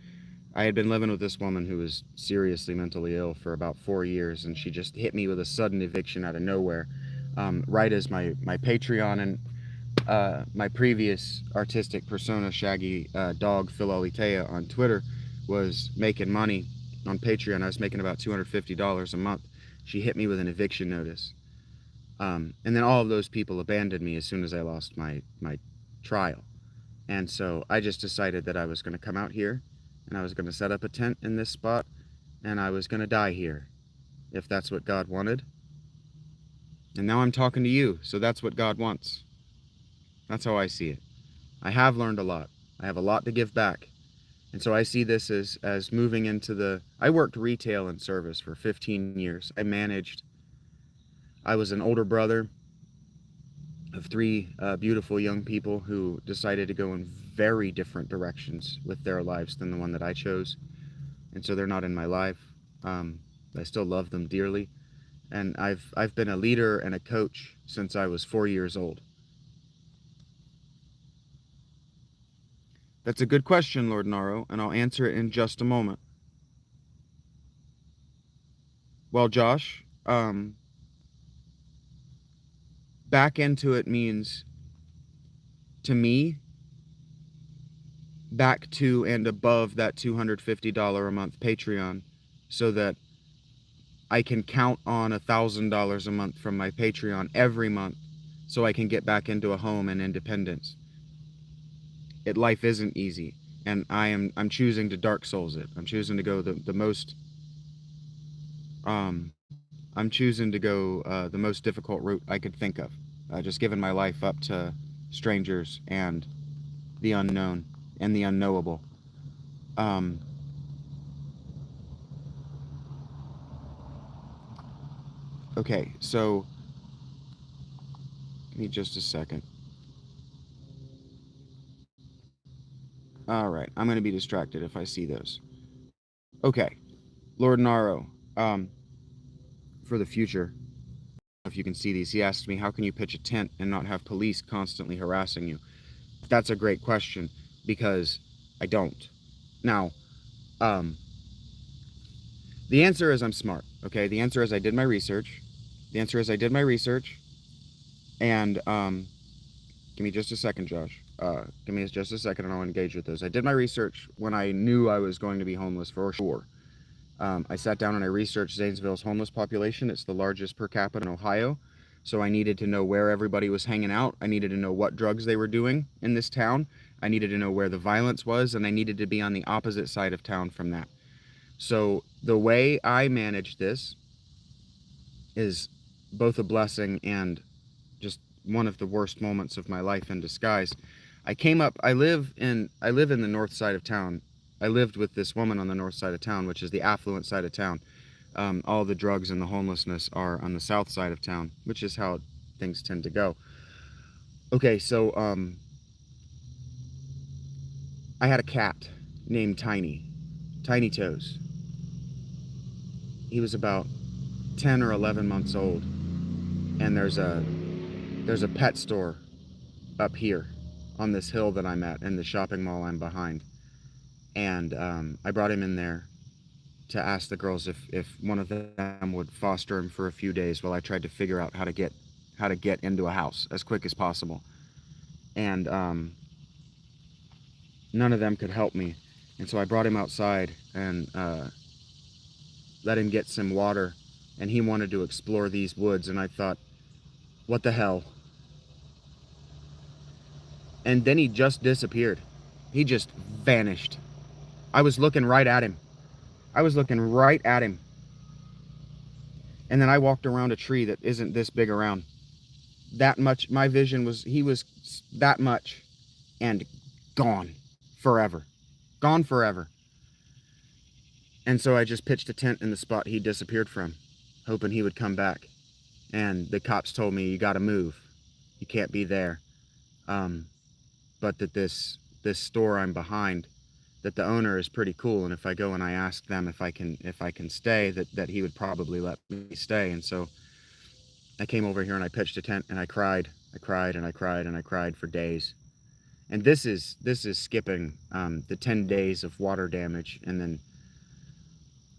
I had been living with this woman who was seriously mentally ill for about 4 years, and she just hit me with a sudden eviction out of nowhere, right as my Patreon and my previous artistic persona, Shaggy Dog Philolitea on Twitter, was making money on Patreon. I was making about $250 a month. She hit me with an eviction notice. And then all of those people abandoned me as soon as I lost my trial. And so I just decided that I was going to come out here and I was going to set up a tent in this spot and I was going to die here if that's what God wanted. And now I'm talking to you, so that's what God wants. That's how I see it. I have learned a lot. I have a lot to give back. And so I see this as moving into I worked retail and service for 15 years. I was an older brother of three beautiful young people who decided to go in very different directions with their lives than the one that I chose. And so they're not in my life. I still love them dearly. And I've been a leader and a coach since I was 4 years old. That's a good question, Lord Naro, and I'll answer it in just a moment. Well, Josh, back into it means, to me, back to and above that $250 a month Patreon so that I can count on $1,000 a month from my Patreon every month so I can get back into a home and independence. Life isn't easy, and I'm choosing to Dark Souls it. I'm choosing to go the most I'm choosing to go the most difficult route I could think of. Just giving my life up to strangers and the unknown and the unknowable. Um, okay, so give me just a second. All right, I'm going to be distracted if I see those. Okay, Lord Naro, um, for the future, if you can see these, he asked me, how can you pitch a tent and not have police constantly harassing you? That's a great question, because I don't. Now, um, the answer is I'm smart. Okay, the answer is I did my research. The answer is I did my research, and give me just a second, Josh. Give me just a second, and I'll engage with this. I did my research when I knew I was going to be homeless for sure. I sat down and I researched Zanesville's homeless population. It's the largest per capita in Ohio. So I needed to know where everybody was hanging out. I needed to know what drugs they were doing in this town. I needed to know where the violence was, and I needed to be on the opposite side of town from that. So the way I managed this is both a blessing and just one of the worst moments of my life in disguise. I live in the north side of town. I lived with this woman on the north side of town, which is the affluent side of town. All the drugs and the homelessness are on the south side of town, which is how things tend to go. Okay, so I had a cat named Tiny Toes. He was about 10 or 11 months old, and there's a pet store up here on this hill that I'm at, in the shopping mall I'm behind. And I brought him in there to ask the girls if one of them would foster him for a few days while I tried to figure out how to get into a house as quick as possible. And none of them could help me. And so I brought him outside and let him get some water. And he wanted to explore these woods. And I thought, what the hell? And then he just disappeared. He just vanished. I was looking right at him. I was looking right at him. And then I walked around a tree that isn't this big around. That much, my vision was, he was that much, and gone forever. Gone forever. And so I just pitched a tent in the spot he disappeared from, hoping he would come back. And the cops told me, you gotta move. You can't be there. But that this store I'm behind, that the owner is pretty cool, and if I go and I ask them if I can stay, that he would probably let me stay. And so I came over here and I pitched a tent, and I cried and I cried and I cried for days. And this is skipping the 10 days of water damage, and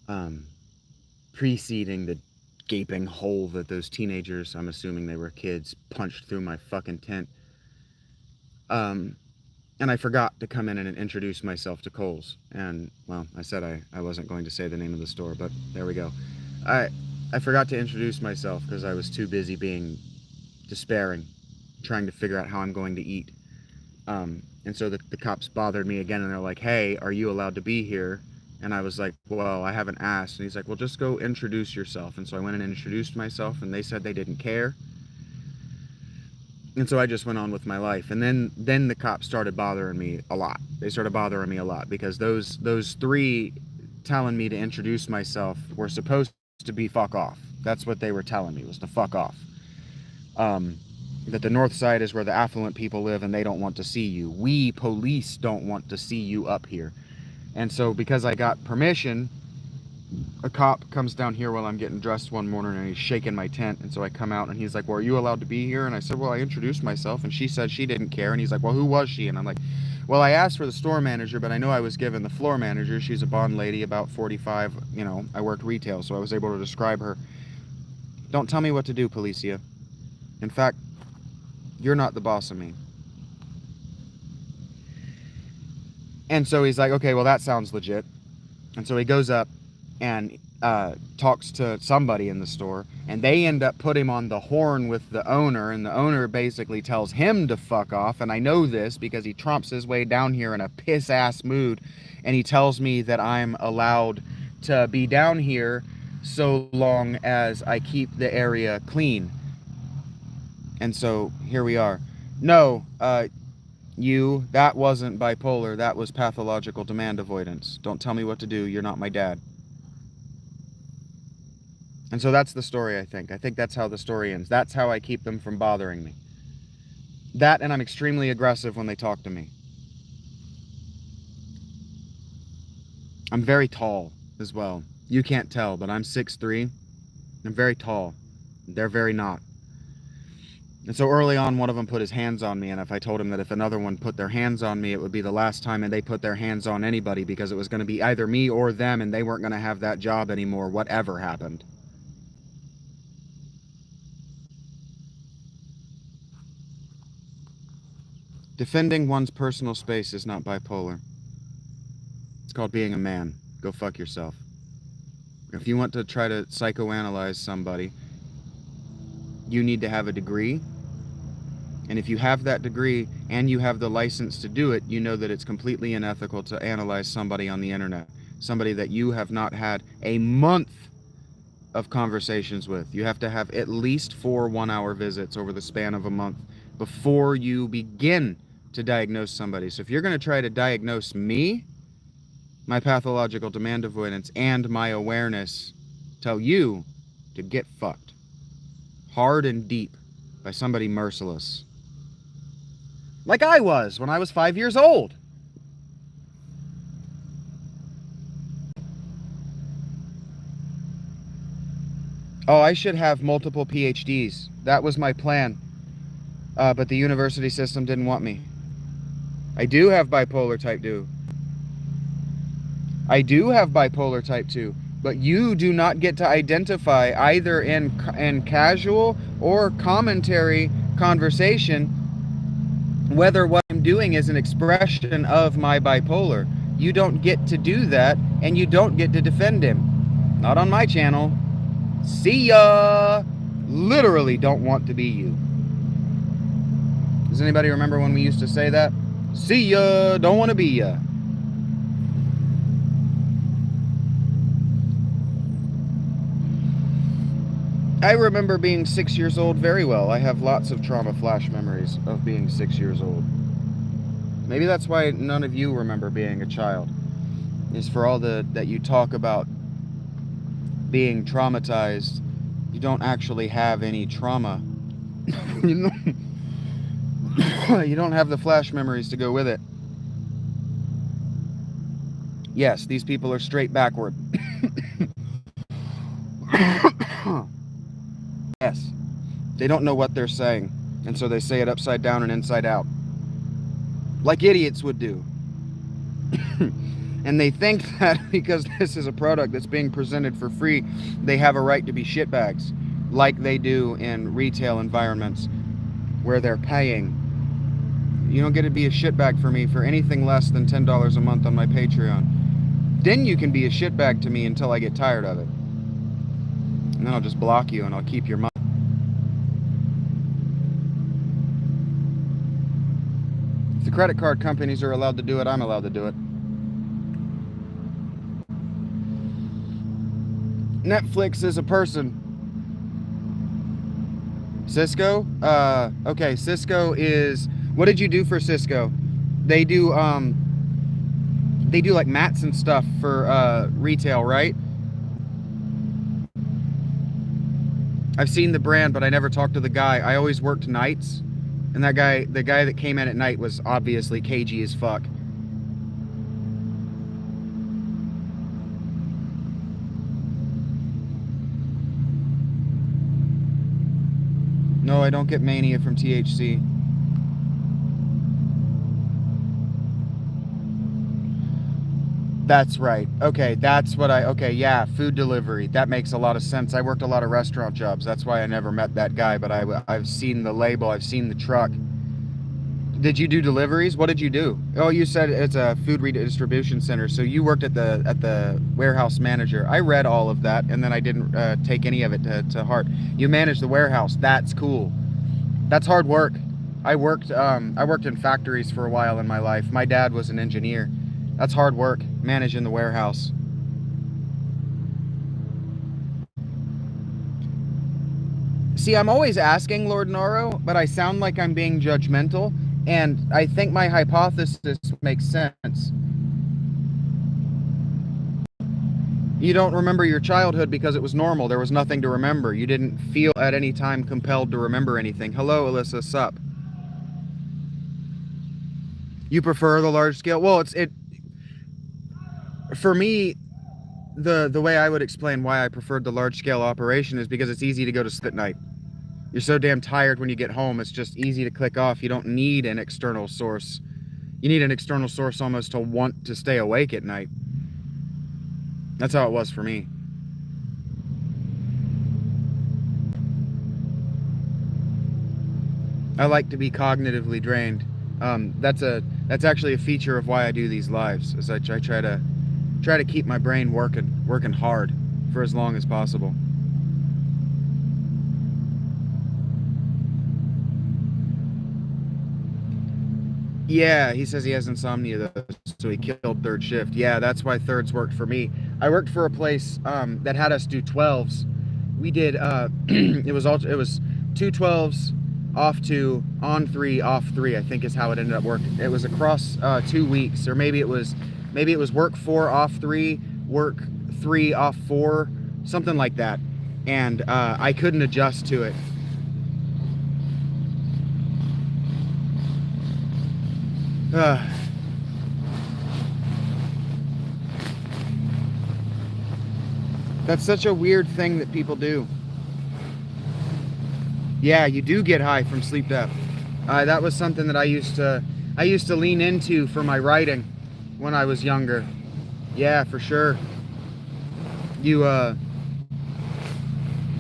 then preceding the gaping hole that those teenagers, I'm assuming they were kids, punched through my fucking tent. And I forgot to come in and introduce myself to Coles. And, well, I said I wasn't going to say the name of the store, but there we go. I forgot to introduce myself because I was too busy being despairing, trying to figure out how I'm going to eat. And so the cops bothered me again, and they're like, hey, are you allowed to be here? And I was like, well, I haven't asked. And he's like, well, just go introduce yourself. And so I went and introduced myself, and they said they didn't care. And so I just went on with my life. And then the cops started bothering me a lot. They started bothering me a lot because those three telling me to introduce myself were supposed to be fuck off. That's what they were telling me, was to fuck off. That the north side is where the affluent people live, and they don't want to see you. We police don't want to see you up here. And so because I got permission, a cop comes down here while I'm getting dressed one morning, and he's shaking my tent. And so I come out, and he's like, well, are you allowed to be here? And I said, well, I introduced myself, and she said she didn't care. And he's like, well, who was she? And I'm like, well, I asked for the store manager, but I know I was given the floor manager. She's a bond lady, about 45. You know, I worked retail, so I was able to describe her. Don't tell me what to do, Policia. In fact, you're not the boss of me. And so he's like, okay, well, that sounds legit. And so he goes up and talks to somebody in the store, and they end up putting him on the horn with the owner, and the owner basically tells him to fuck off. And I know this because he tromps his way down here in a piss-ass mood, and he tells me that I'm allowed to be down here so long as I keep the area clean. And so here we are. No, that wasn't bipolar. That was pathological demand avoidance. Don't tell me what to do. You're not my dad. And so that's the story, I think. I think that's how the story ends. That's how I keep them from bothering me. That, and I'm extremely aggressive when they talk to me. I'm very tall as well. You can't tell, but I'm 6'3". I'm very tall. They're very not. And so early on, one of them put his hands on me, and if I told him that if another one put their hands on me, it would be the last time and they put their hands on anybody, because it was going to be either me or them, and they weren't going to have that job anymore, whatever happened. Defending one's personal space is not bipolar. It's called being a man. Go fuck yourself. If you want to try to psychoanalyze somebody, you need to have a degree. And if you have that degree and you have the license to do it, you know that it's completely unethical to analyze somebody on the internet. Somebody that you have not had a month of conversations with. You have to have at least 4 one-hour visits over the span of a month before you begin to diagnose somebody. So if you're going to try to diagnose me, my pathological demand avoidance and my awareness tell you to get fucked. Hard and deep by somebody merciless. Like I was when I was 5 years old. Oh, I should have multiple PhDs. That was my plan. But the university system didn't want me. I do have bipolar type 2. I do have bipolar type 2. But you do not get to identify either in casual or commentary conversation whether what I'm doing is an expression of my bipolar. You don't get to do that, and you don't get to defend him. Not on my channel. See ya! Literally don't want to be you. Does anybody remember when we used to say that? See ya! Don't want to be ya. I remember being 6 years old very well. I have lots of trauma flash memories of being 6 years old. Maybe that's why none of you remember being a child. Is for all that you talk about being traumatized, you don't actually have any trauma. You don't have the flash memories to go with it. Yes, these people are straight backward. Yes. They don't know what they're saying, and so they say it upside down and inside out. Like idiots would do. And they think that because this is a product that's being presented for free, they have a right to be shitbags, like they do in retail environments where they're paying. You don't get to be a shitbag for me for anything less than $10 a month on my Patreon. Then you can be a shitbag to me until I get tired of it. And then I'll just block you and I'll keep your money. If the credit card companies are allowed to do it, I'm allowed to do it. Netflix is a person. Cisco? Okay, Cisco is... What did you do for Cisco? They do like mats and stuff for retail, right? I've seen the brand, but I never talked to the guy. I always worked nights, and the guy that came in at night was obviously cagey as fuck. No, I don't get mania from THC. That's right. Okay, that's what okay, yeah, food delivery. That makes a lot of sense. I worked a lot of restaurant jobs. That's why I never met that guy, but I've seen the label. I've seen the truck. Did you do deliveries? What did you do? Oh, you said it's a food redistribution center. So you worked at the warehouse manager. I read all of that, and then I didn't take any of it to heart. You managed the warehouse. That's cool. That's hard work. I worked in factories for a while in my life. My dad was an engineer. That's hard work, managing the warehouse. See, I'm always asking, Lord Noro, but I sound like I'm being judgmental, and I think my hypothesis makes sense. You don't remember your childhood because it was normal. There was nothing to remember. You didn't feel at any time compelled to remember anything. Hello, Alyssa, sup? You prefer the large scale? Well, for me, the way I would explain why I preferred the large scale operation is because it's easy to go to sleep at night. You're so damn tired when you get home, it's just easy to click off. You don't need an external source. You need an external source almost to want to stay awake at night. That's how it was for me. I like to be cognitively drained. That's actually a feature of why I do these lives, is I try to keep my brain working hard for as long as possible. Yeah, he says he has insomnia though, so he killed third shift. Yeah, that's why thirds worked for me. I worked for a place that had us do 12s. We did it was 2 12s, off 2, on 3, off 3. I think is how it ended up working. It was across 2 weeks, or maybe it was work 4 off 3, work 3 off 4, something like that. And I couldn't adjust to it. That's such a weird thing that people do. Yeah, you do get high from sleep death. That was something that I used to lean into for my writing when I was younger. Yeah, for sure. You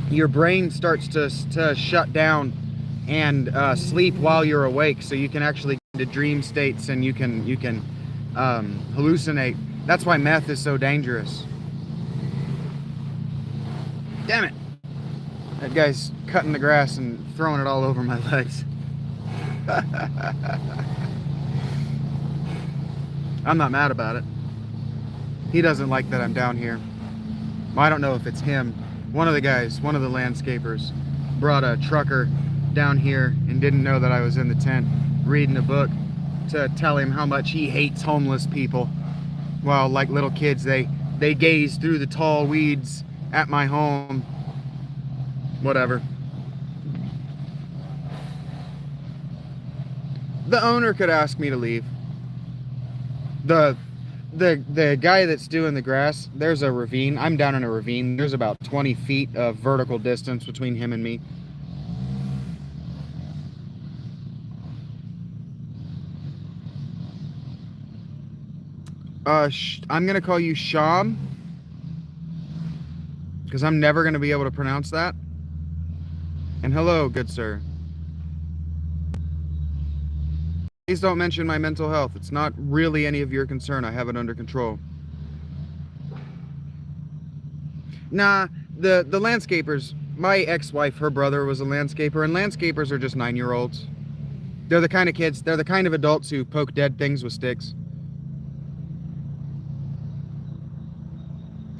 your brain starts to shut down and sleep while you're awake, so you can actually get into dream states, and you can hallucinate. That's why meth is so dangerous. Damn it! That guy's cutting the grass and throwing it all over my legs. I'm not mad about it. He doesn't like that I'm down here. Well, I don't know if it's him. One of the guys, one of the landscapers, brought a trucker down here and didn't know that I was in the tent reading a book to tell him how much he hates homeless people. While, like little kids, they gaze through the tall weeds at my home. Whatever. The owner could ask me to leave. The guy that's doing the grass, there's a ravine. I'm down in a ravine. There's about 20 feet of vertical distance between him and me. I'm gonna call you Sham, because I'm never gonna be able to pronounce that. And hello, good sir. Please don't mention my mental health. It's not really any of your concern. I have it under control. Nah, the landscapers, my ex-wife, her brother was a landscaper, and landscapers are just 9-year-olds. They're the kind of kids, they're the kind of adults who poke dead things with sticks.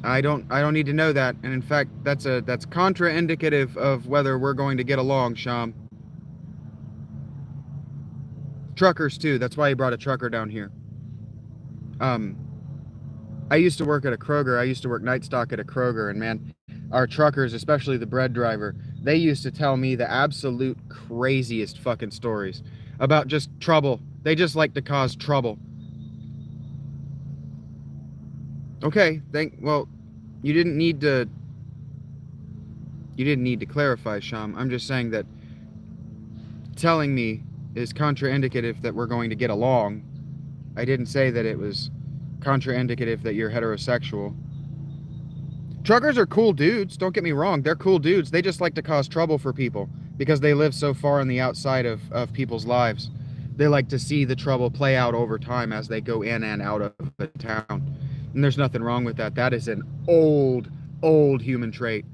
I don't need to know that, and in fact, that's contraindicative of whether we're going to get along, Sham. Truckers too. That's why he brought a trucker down here. I used to work at a Kroger. I used to work night stock at a Kroger, and man, our truckers, especially the bread driver, they used to tell me the absolute craziest fucking stories about just trouble. They just like to cause trouble. Okay, well, you didn't need to clarify, Sham. I'm just saying that telling me is contraindicative that we're going to get along. I didn't say that it was contraindicative that you're heterosexual. Truckers are cool dudes, don't get me wrong. They're cool dudes. They just like to cause trouble for people because they live so far on the outside of people's lives. They like to see the trouble play out over time as they go in and out of the town. And there's nothing wrong with that. That is an old human trait.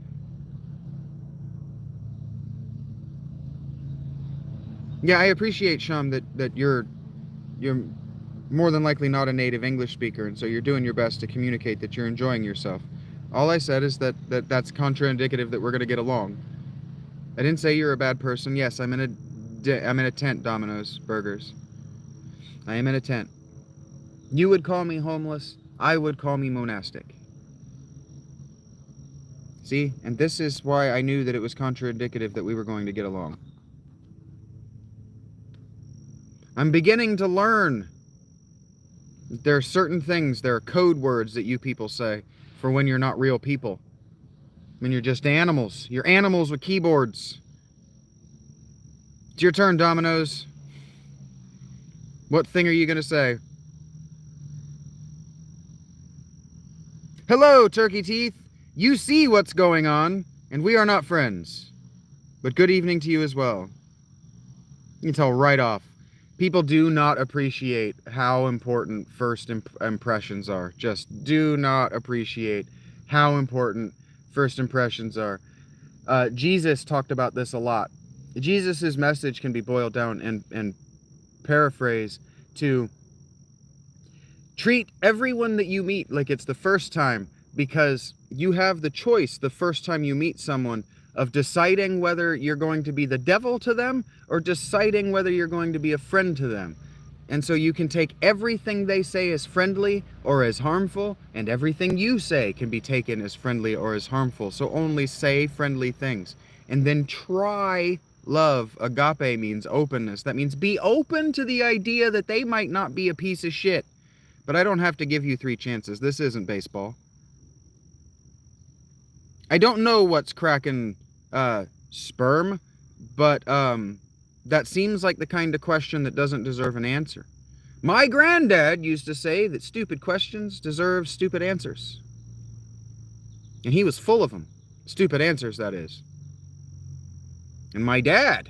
Yeah, I appreciate, Sham, that you're more than likely not a native English speaker, and so you're doing your best to communicate that you're enjoying yourself. All I said is that's contraindicative that we're going to get along. I didn't say you're a bad person. Yes, I'm in a tent, Domino's Burgers. I am in a tent. You would call me homeless. I would call me monastic. See? And this is why I knew that it was contraindicative that we were going to get along. I'm beginning to learn. There are certain things, there are code words that you people say for when you're not real people. When you're just animals. You're animals with keyboards. It's your turn, Dominoes. What thing are you going to say? Hello, Turkey Teeth. You see what's going on, and we are not friends. But good evening to you as well. You can tell right off. People do not appreciate how important first impressions are. Just do not appreciate how important first impressions are. Jesus talked about this a lot. Jesus's message can be boiled down and paraphrased to treat everyone that you meet like it's the first time, because you have the choice the first time you meet someone of deciding whether you're going to be the devil to them or deciding whether you're going to be a friend to them. And so you can take everything they say as friendly or as harmful, and everything you say can be taken as friendly or as harmful. So only say friendly things. And then try love. Agape means openness. That means be open to the idea that they might not be a piece of shit. But I don't have to give you 3 chances. This isn't baseball. I don't know what's cracking sperm, but that seems like the kind of question that doesn't deserve an answer. My granddad used to say that stupid questions deserve stupid answers. And he was full of them. Stupid answers, that is. And my dad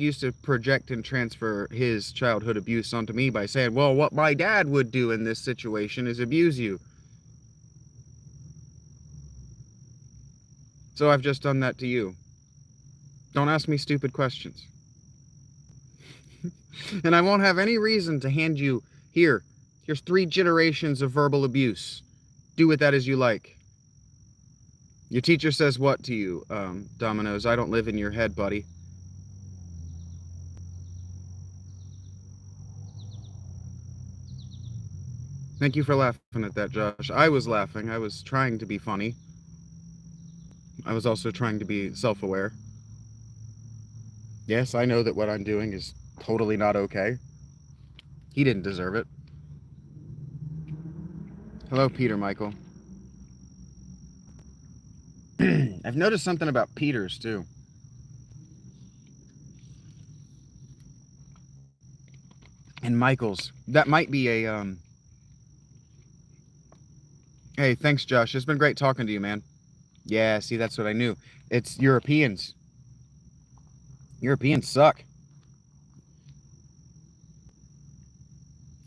used to project and transfer his childhood abuse onto me by saying, well, what my dad would do in this situation is abuse you. So I've just done that to you. Don't ask me stupid questions. And I won't have any reason to hand you, here's 3 generations of verbal abuse. Do with that as you like. Your teacher says what to you, Dominoes? I don't live in your head, buddy. Thank you for laughing at that, Josh. I was laughing. I was trying to be funny. I was also trying to be self-aware. Yes, I know that what I'm doing is totally not okay. He didn't deserve it. Hello, Peter Michael. I've noticed something about Peters, too. And Michaels. That might be a, Hey, thanks, Josh. It's been great talking to you, man. Yeah, see, that's what I knew. It's Europeans. Europeans suck.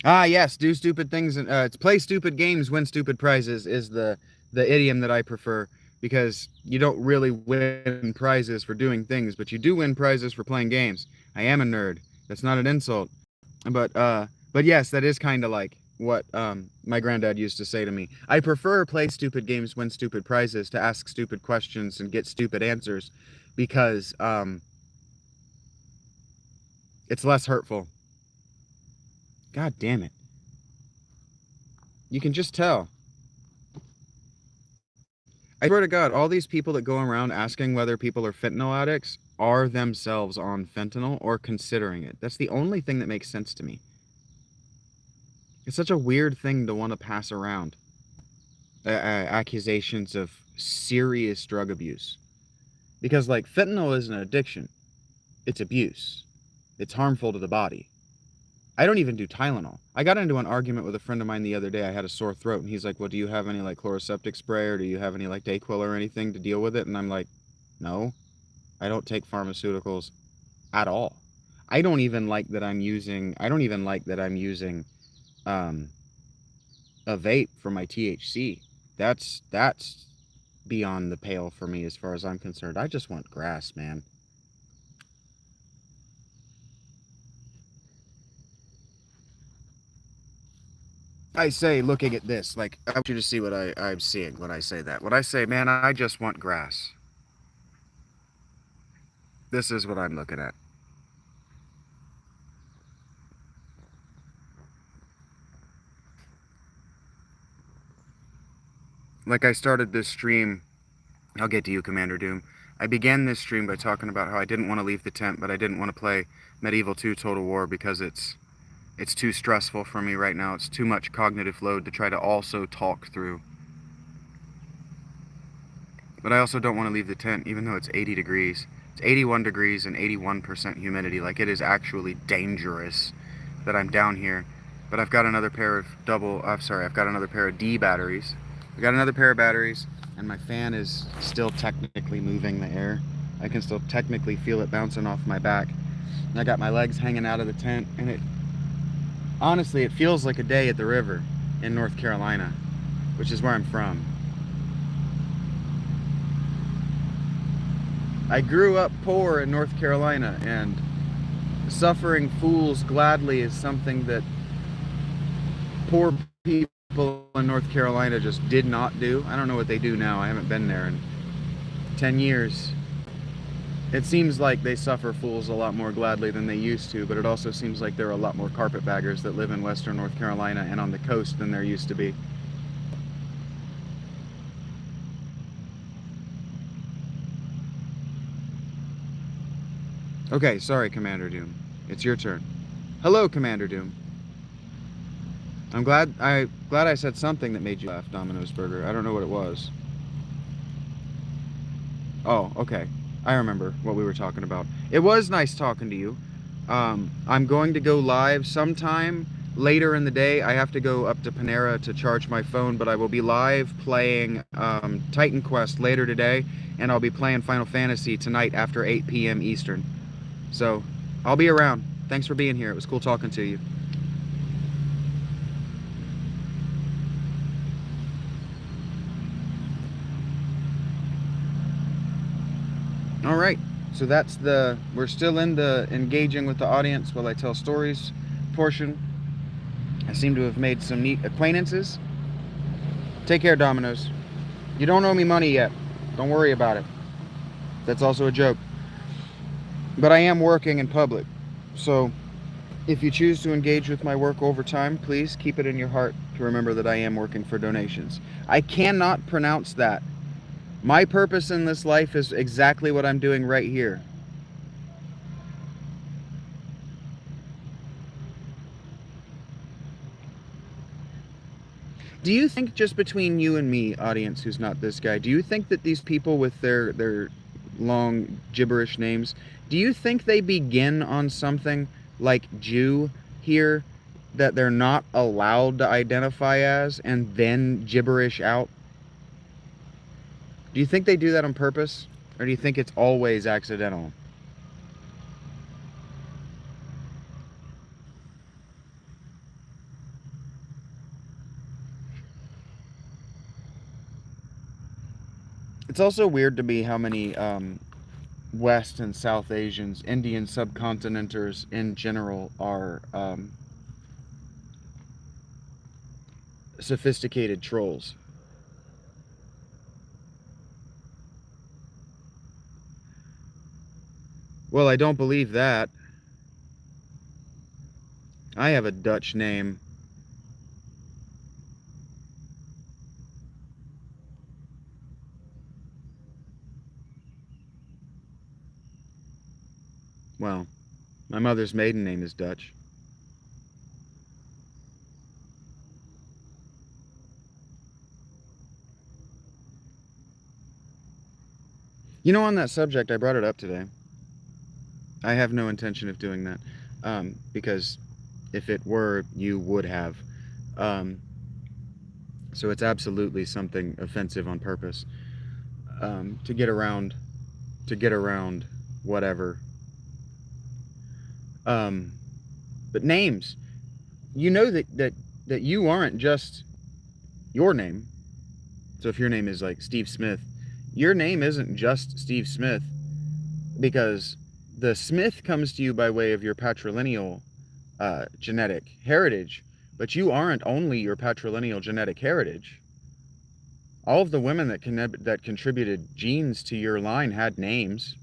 Ah, yes, do stupid things and it's play stupid games, win stupid prizes is the idiom that I prefer, because you don't really win prizes for doing things, but you do win prizes for playing games. I am a nerd. That's not an insult. But yes, that is kind of like what my granddad used to say to me. I prefer play stupid games, win stupid prizes to ask stupid questions and get stupid answers, because it's less hurtful. God damn it. You can just tell. I swear to God, all these people that go around asking whether people are fentanyl addicts are themselves on fentanyl or considering it. That's the only thing that makes sense to me. It's such a weird thing to want to pass around. Accusations of serious drug abuse. Because, like, fentanyl is an addiction. It's abuse. It's harmful to the body. I don't even do Tylenol. I got into an argument with a friend of mine the other day. I had a sore throat, and he's like, well, do you have any, like, chloroseptic spray, or do you have any, like, Dayquil or anything to deal with it? And I'm like, no, I don't take pharmaceuticals at all. I don't even like that I'm using a vape for my THC. That's beyond the pale for me as far as I'm concerned. I just want grass, man. I say, looking at this, like, I want you to see what I'm seeing when I say that. When I say, man, I just want grass. This is what I'm looking at. Like, I started this stream, I'll get to you, Commander Doom. I began this stream by talking about how I didn't want to leave the tent, but I didn't want to play Medieval 2 Total War because it's too stressful for me right now. It's too much cognitive load to try to also talk through. But I also don't want to leave the tent, even though it's 80 degrees. It's 81 degrees and 81% humidity. Like, it is actually dangerous that I'm down here. But I've got another pair of I've got another pair of D batteries. I've got another pair of batteries, and my fan is still technically moving the air. I can still technically feel it bouncing off my back. And I got my legs hanging out of the tent, and honestly, it feels like a day at the river in North Carolina, which is where I'm from. I grew up poor in North Carolina, and suffering fools gladly is something that poor people in North Carolina just did not do. I don't know what they do now. I haven't been there in 10 years. It seems like they suffer fools a lot more gladly than they used to, but it also seems like there are a lot more carpetbaggers that live in Western North Carolina and on the coast than there used to be. Okay, sorry, Commander Doom. It's your turn. Hello, Commander Doom. I'm glad I said something that made you laugh, Domino's Burger. I don't know what it was. Oh, okay. I remember what we were talking about. It was nice talking to you. I'm going to go live sometime later in the day. I have to go up to Panera to charge my phone, but I will be live playing Titan Quest later today, and I'll be playing Final Fantasy tonight after 8 p.m. Eastern. So, I'll be around. Thanks for being here. It was cool talking to you. All right. So we're still in the engaging with the audience while I tell stories portion. I seem to have made some neat acquaintances. Take care, Domino's. You don't owe me money yet. Don't worry about it. That's also a joke. But I am working in public. So if you choose to engage with my work over time, please keep it in your heart to remember that I am working for donations. I cannot pronounce that. My purpose in this life is exactly what I'm doing right here. Do you think, just between you and me, audience who's not this guy, do you think that these people with their long gibberish names, do you think they begin on something like Jew here that they're not allowed to identify as and then gibberish out? Do you think they do that on purpose? Or do you think it's always accidental? It's also weird to me how many West and South Asians, Indian subcontinenters in general, are sophisticated trolls. Well, I don't believe that. I have a Dutch name. Well, my mother's maiden name is Dutch. You know, on that subject, I brought it up today. I have no intention of doing that, because if it were, you would have. Um, so it's absolutely something offensive on purpose, to get around whatever. But names, you know that you aren't just your name. So if your name is like Steve Smith, your name isn't just Steve Smith, because the Smith comes to you by way of your patrilineal genetic heritage, but you aren't only your patrilineal genetic heritage. All of the women that contributed genes to your line had names.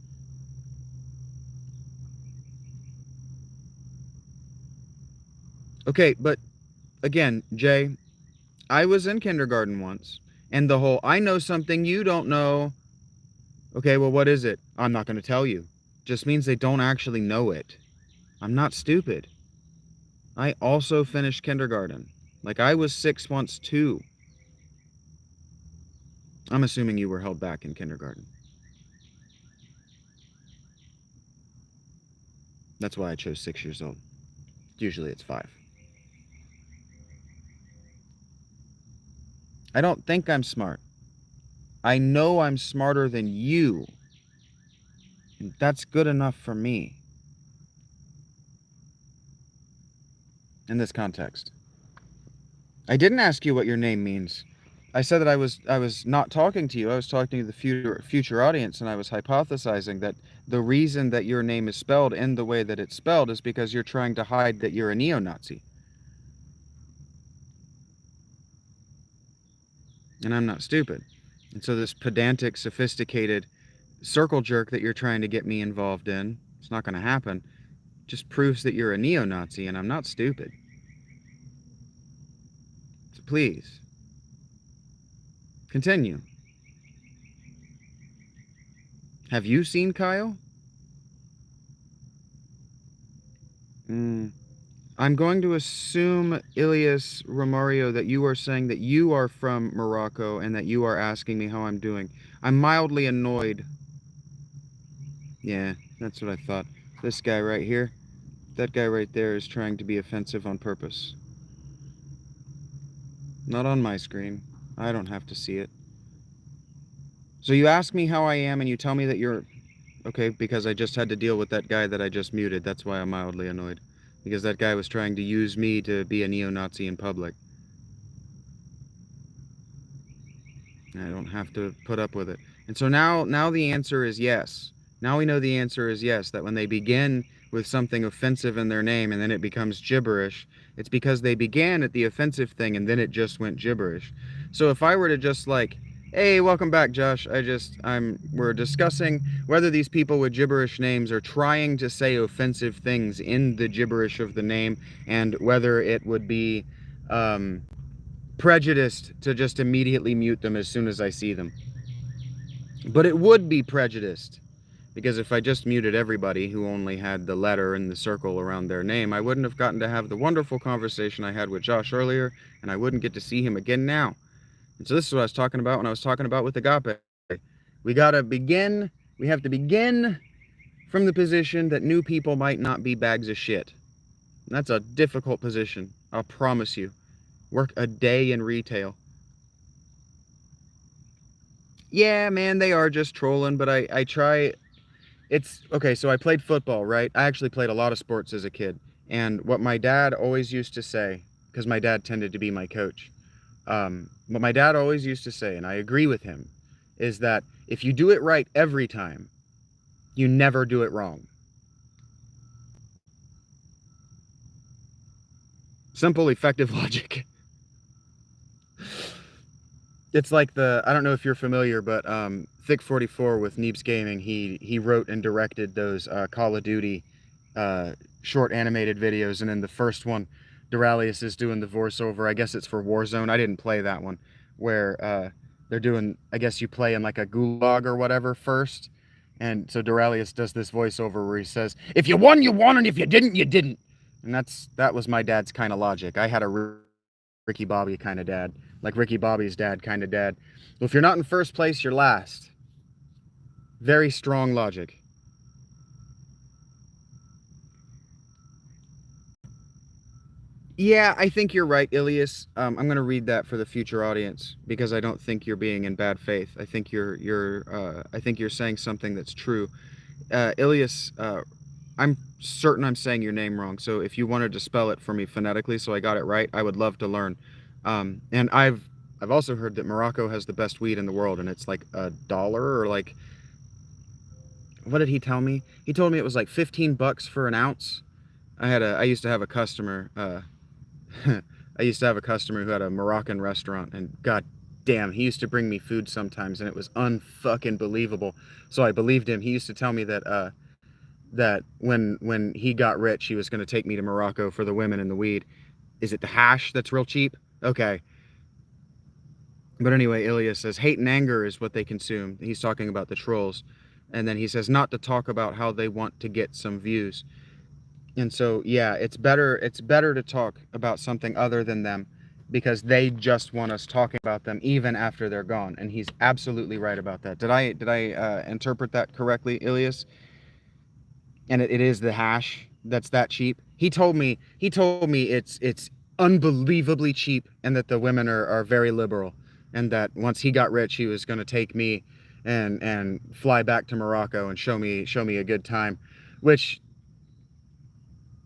Okay, but again, Jay, I was in kindergarten once, and the whole "I know something you don't know." Okay, well, what is it? I'm not going to tell you. Just means they don't actually know it. I'm not stupid. I also finished kindergarten. Like, I was 6 once too. I'm assuming you were held back in kindergarten. That's why I chose 6 years old. Usually it's 5. I don't think I'm smart. I know I'm smarter than you. And that's good enough for me in this context. I didn't ask you what your name means. I said that I was not talking to you. I was talking to the future audience, and I was hypothesizing that the reason that your name is spelled in the way that it's spelled is because you're trying to hide that you're a neo-Nazi. And I'm not stupid. And so this pedantic, sophisticated circle jerk that you're trying to get me involved in, it's not going to happen, just proves that you're a neo-Nazi, and I'm not stupid. So please, continue. Have you seen Kyle? I'm going to assume, Ilias Romario, that you are saying that you are from Morocco and that you are asking me how I'm doing. I'm mildly annoyed. Yeah, that's what I thought. This guy right here, that guy right there is trying to be offensive on purpose. Not on my screen. I don't have to see it. So you ask me how I am and you tell me that you're... Okay, because I just had to deal with that guy that I just muted. That's why I'm mildly annoyed. Because that guy was trying to use me to be a neo-Nazi in public. I don't have to put up with it. And so now the answer is yes. Now we know the answer is yes, that when they begin with something offensive in their name and then it becomes gibberish, it's because they began at the offensive thing and then it just went gibberish. So if I were to just like, hey, welcome back, Josh. We're discussing whether these people with gibberish names are trying to say offensive things in the gibberish of the name and whether it would be prejudiced to just immediately mute them as soon as I see them. But it would be prejudiced, because if I just muted everybody who only had the letter and the circle around their name, I wouldn't have gotten to have the wonderful conversation I had with Josh earlier, and I wouldn't get to see him again now. And so this is what I was talking about when I was talking about with Agape. We have to begin from the position that new people might not be bags of shit. And that's a difficult position, I'll promise you. Work a day in retail. Yeah, man, they are just trolling, but I try. It's okay. So I played football, right? I actually played a lot of sports as a kid. And what my dad always used to say, because my dad tended to be my coach, what my dad always used to say, and I agree with him, is that if you do it right every time, you never do it wrong. Simple, effective logic. It's like I don't know if you're familiar, but Thick44 with Neeps Gaming, he wrote and directed those Call of Duty short animated videos, and in the first one, Duralius is doing the voiceover. I guess it's for Warzone. I didn't play that one, where they're doing, I guess you play in like a gulag or whatever first, and so Duralius does this voiceover where he says, "If you won, you won, and if you didn't, you didn't." And that was my dad's kind of logic. I had a Ricky Bobby kind of dad, like Ricky Bobby's dad kind of dad. Well, if you're not in first place, you're last. Very strong logic. Yeah, I think you're right, Ilias. I'm going to read that for the future audience because I don't think you're being in bad faith. I think you're saying something that's true. Ilias, I'm certain I'm saying your name wrong. So if you wanted to spell it for me phonetically, so I got it right, I would love to learn. And I've also heard that Morocco has the best weed in the world, and it's like $1 or like, what did he tell me? He told me it was like $15 for an ounce. I used to have a customer. I used to have a customer who had a Moroccan restaurant, and god damn, he used to bring me food sometimes, and it was unfucking believable. So I believed him. He used to tell me that when he got rich, he was going to take me to Morocco for the women and the weed. Is it the hash that's real cheap? Okay. But anyway, Ilya says hate and anger is what they consume. He's talking about the trolls. And then he says not to talk about how they want to get some views. And so, yeah, it's better to talk about something other than them because they just want us talking about them even after they're gone. And he's absolutely right about that. Did I interpret that correctly, Ilias? And it is the hash. that's that cheap. He told me it's unbelievably cheap, and that the women are very liberal, and that once he got rich, he was going to take me and fly back to Morocco and show me a good time, which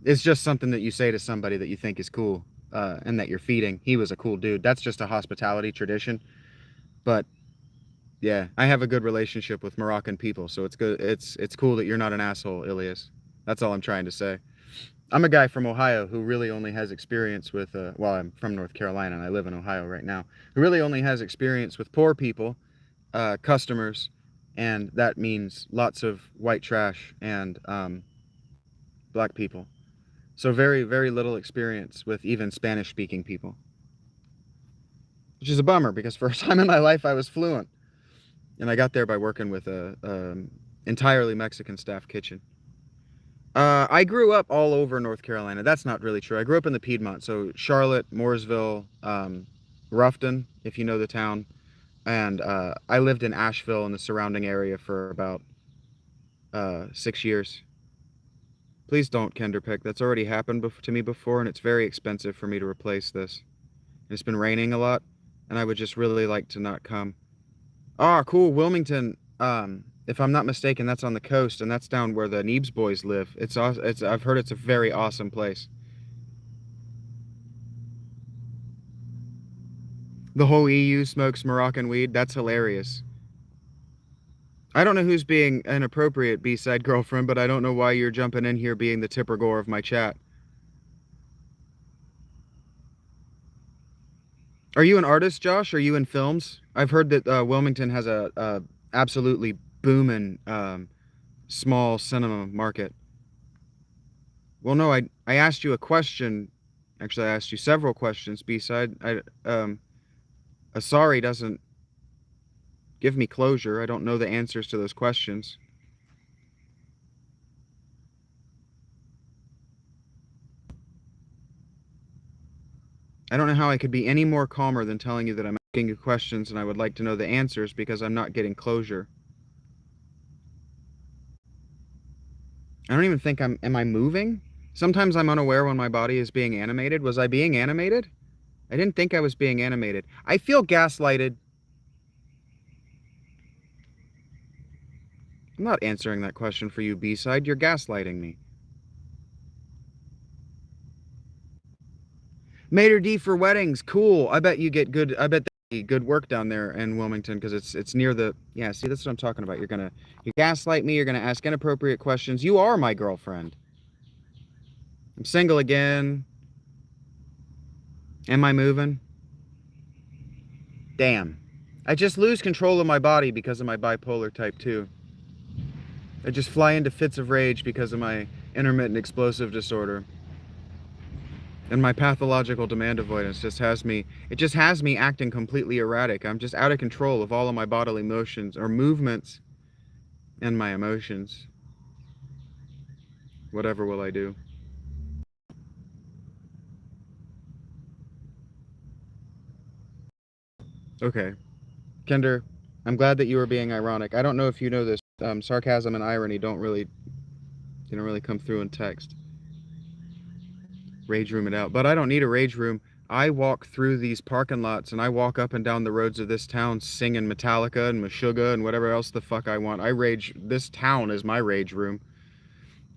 is just something that you say to somebody that you think is cool, and that you're feeding. He was a cool dude. That's just a hospitality tradition. But yeah, I have a good relationship with Moroccan people, so it's good. It's cool that you're not an asshole, Ilias. That's all I'm trying to say. I'm a guy from Ohio who really only has experience with, well, I'm from North Carolina and I live in Ohio right now, who really only has experience with poor people, customers, and that means lots of white trash and black people. So very, very little experience with even Spanish-speaking people, which is a bummer because for a time in my life I was fluent, and I got there by working with a entirely Mexican staff kitchen. I grew up all over North Carolina. That's not really true. I grew up in the Piedmont, so Charlotte, Mooresville, Ruffton, if you know the town, and I lived in Asheville and the surrounding area for about 6 years. Please don't, Kenderpick. That's already happened to me before, and it's very expensive for me to replace this. It's been raining a lot, and I would just really like to not come. Ah, cool, Wilmington. If I'm not mistaken, that's on the coast, and that's down where the Neebs boys live. I've heard it's a very awesome place. The whole EU smokes Moroccan weed. That's hilarious. I don't know who's being inappropriate, B-side girlfriend, but I don't know why you're jumping in here being the Tipper Gore of my chat. Are you an artist, Josh? Are you in films? I've heard that Wilmington has a absolutely booming small cinema market. Well, no, I asked you a question. Actually, I asked you several questions, B-side. A sorry doesn't give me closure. I don't know the answers to those questions. I don't know how I could be any more calmer than telling you that I'm asking you questions and I would like to know the answers because I'm not getting closure. I don't even think am I moving? Sometimes I'm unaware when my body is being animated. Was I being animated? I didn't think I was being animated. I feel gaslighted. I'm not answering that question for you, B-side. You're gaslighting me. Mater D for weddings. Cool. I bet you get good. I bet they get good work down there in Wilmington because it's near the. Yeah, see, that's what I'm talking about. You gaslight me. You're gonna ask inappropriate questions. You are my girlfriend. I'm single again. Am I moving? Damn. I just lose control of my body because of my bipolar type 2. I just fly into fits of rage because of my intermittent explosive disorder. And my pathological demand avoidance just has me acting completely erratic. I'm just out of control of all of my bodily motions or movements and my emotions. Whatever will I do? Okay. Kender, I'm glad that you were being ironic. I don't know if you know this. Sarcasm and irony don't really come through in text. Rage room it out. But I don't need a rage room. I walk through these parking lots and I walk up and down the roads of this town singing Metallica and Meshuggah and whatever else the fuck I want. I rage. This town is my rage room.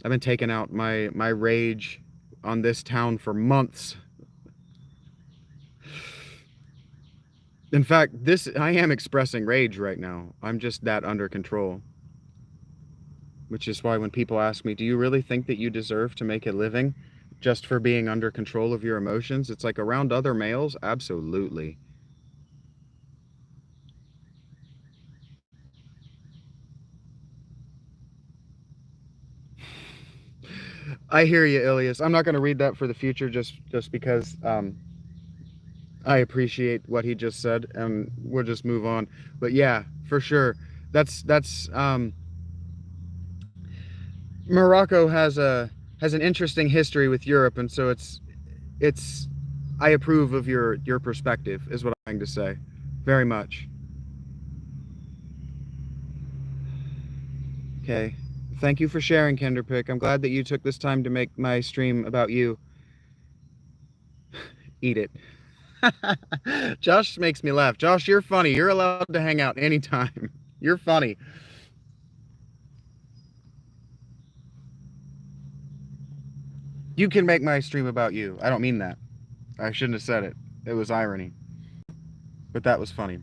I've been taking out my rage on this town for months. In fact, I am expressing rage right now. I'm just that under control. Which is why when people ask me, do you really think that you deserve to make a living just for being under control of your emotions? It's like around other males? Absolutely. I hear you, Ilias. I'm not going to read that for the future just because I appreciate what he just said and we'll just move on. But yeah, for sure. That's Morocco has an interesting history with Europe, and so it's I approve of your perspective is what I'm trying to say. Very much. Okay. Thank you for sharing, Kinderpick. I'm glad that you took this time to make my stream about you. Eat it. Josh makes me laugh. Josh, you're funny. You're allowed to hang out anytime. You're funny. You can make my stream about you. I don't mean that. I shouldn't have said it. It was irony. But that was funny.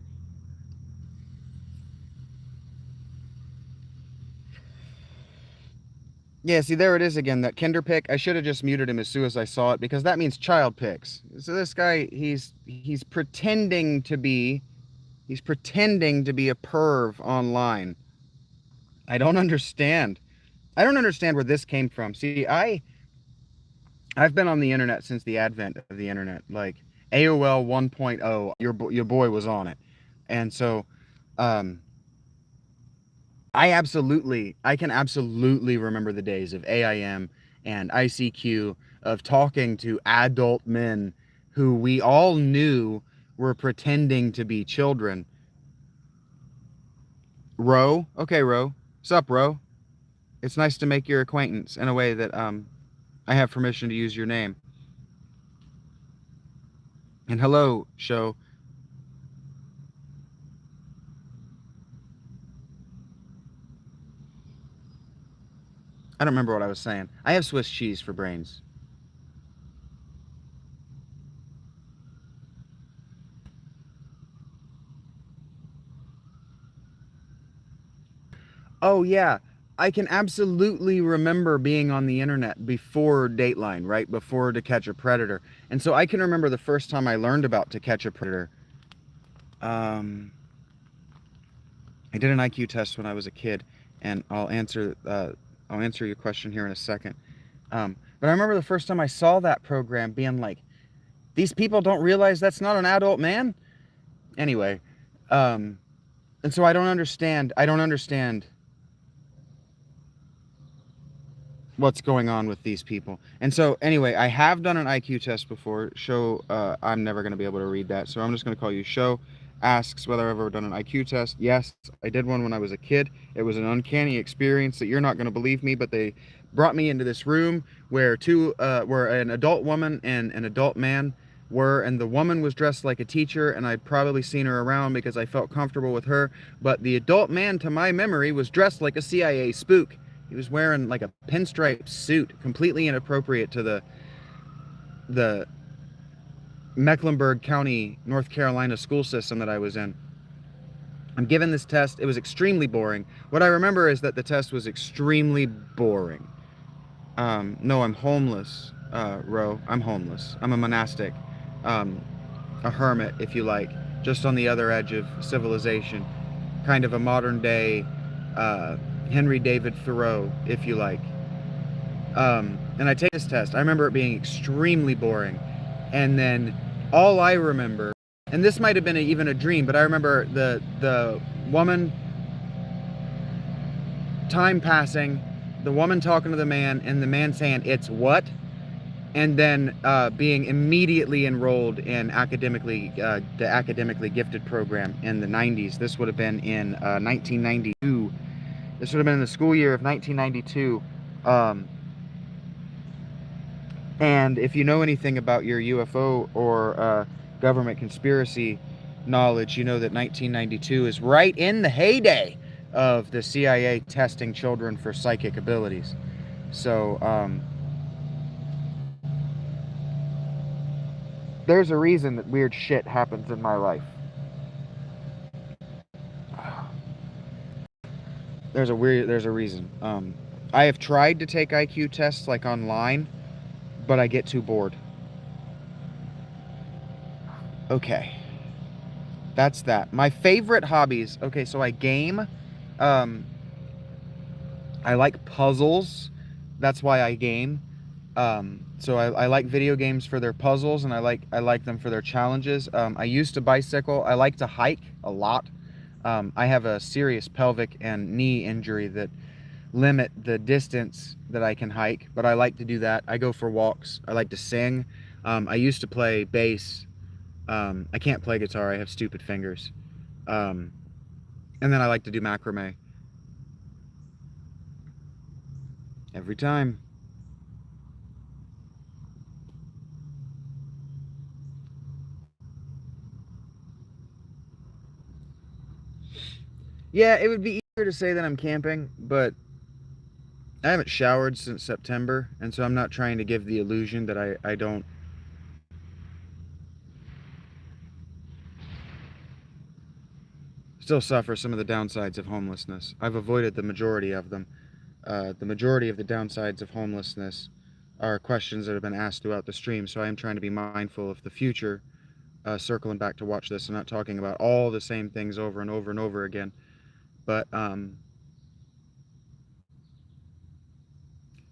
Yeah, see, there it is again, that Kinderpick. I should have just muted him as soon as I saw it, because that means child pics. So this guy, he's pretending to be a perv online. I don't understand. I don't understand where this came from. See, I've been on the internet since the advent of the internet, like AOL 1.0. Your boy was on it, and so um, I can absolutely remember the days of AIM and ICQ, of talking to adult men who we all knew were pretending to be children. Ro, okay, Ro, sup, Ro? It's nice to make your acquaintance in a way that I have permission to use your name. And hello, show. I don't remember what I was saying. I have Swiss cheese for brains. Oh, yeah. I can absolutely remember being on the internet before Dateline, right? Before To Catch a Predator. And so I can remember the first time I learned about To Catch a Predator. I did an IQ test when I was a kid, and I'll answer your question here in a second. But I remember the first time I saw that program being like, these people don't realize that's not an adult man? Anyway, and so I don't understand what's going on with these people. And so anyway, I have done an IQ test before. Show, I'm never going to be able to read that, so I'm just going to call you Show. Asks whether I've ever done an IQ test. Yes, I did one when I was a kid. It was an uncanny experience that you're not going to believe me, but they brought me into this room where where an adult woman and an adult man were, and the woman was dressed like a teacher, and I'd probably seen her around because I felt comfortable with her, but the adult man, to my memory, was dressed like a CIA spook. He was wearing like a pinstripe suit, completely inappropriate to the Mecklenburg County, North Carolina school system that I was in. I'm given this test. It was extremely boring. What I remember is that the test was extremely boring. No, I'm homeless, Ro. I'm homeless. I'm a monastic, a hermit, if you like, just on the other edge of civilization. Kind of a modern day Henry David Thoreau, if you like. And I take this test. I remember it being extremely boring. And then all I remember, and this might have been even a dream, but I remember the woman, time passing, the woman talking to the man, and the man saying, "It's what?" And then being immediately enrolled in the academically gifted program in the 90s. This would have been in 1992. This would have been in the school year of 1992. And if you know anything about your UFO or government conspiracy knowledge, you know that 1992 is right in the heyday of the CIA testing children for psychic abilities. So there's a reason that weird shit happens in my life. There's a reason. I have tried to take IQ tests like online, but I get too bored. Okay. That's that. My favorite hobbies. Okay, so I game. I like puzzles. That's why I game. So I like video games for their puzzles, and I like them for their challenges. I used to bicycle. I like to hike a lot. I have a serious pelvic and knee injury that limit the distance that I can hike, but I like to do that. I go for walks. I like to sing. I used to play bass. I can't play guitar. I have stupid fingers. And then I like to do macrame. Every time. Yeah, it would be easier to say that I'm camping, but I haven't showered since September, and so I'm not trying to give the illusion that I don't still suffer some of the downsides of homelessness. I've avoided the majority of them. The majority of the downsides of homelessness are questions that have been asked throughout the stream, so I am trying to be mindful of the future. Circling back to watch this, I'm not talking about all the same things over and over and over again, but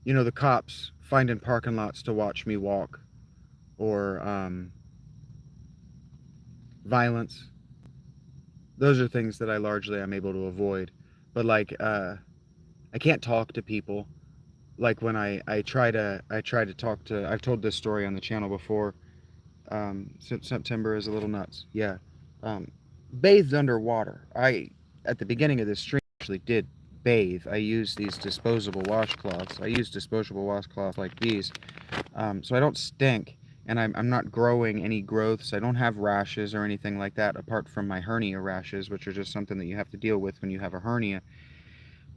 you know, the cops finding parking lots to watch me walk, or violence. Those are things that I largely am able to avoid. But like, I can't talk to people. Like when I try to talk to. I've told this story on the channel before. September is a little nuts. Yeah, um, bathed underwater. I at the beginning of this stream actually did bathe. I used these disposable washcloths. I use disposable washcloths like these, so I don't stink, and I'm not growing any growths. I don't have rashes or anything like that, apart from my hernia rashes, which are just something that you have to deal with when you have a hernia.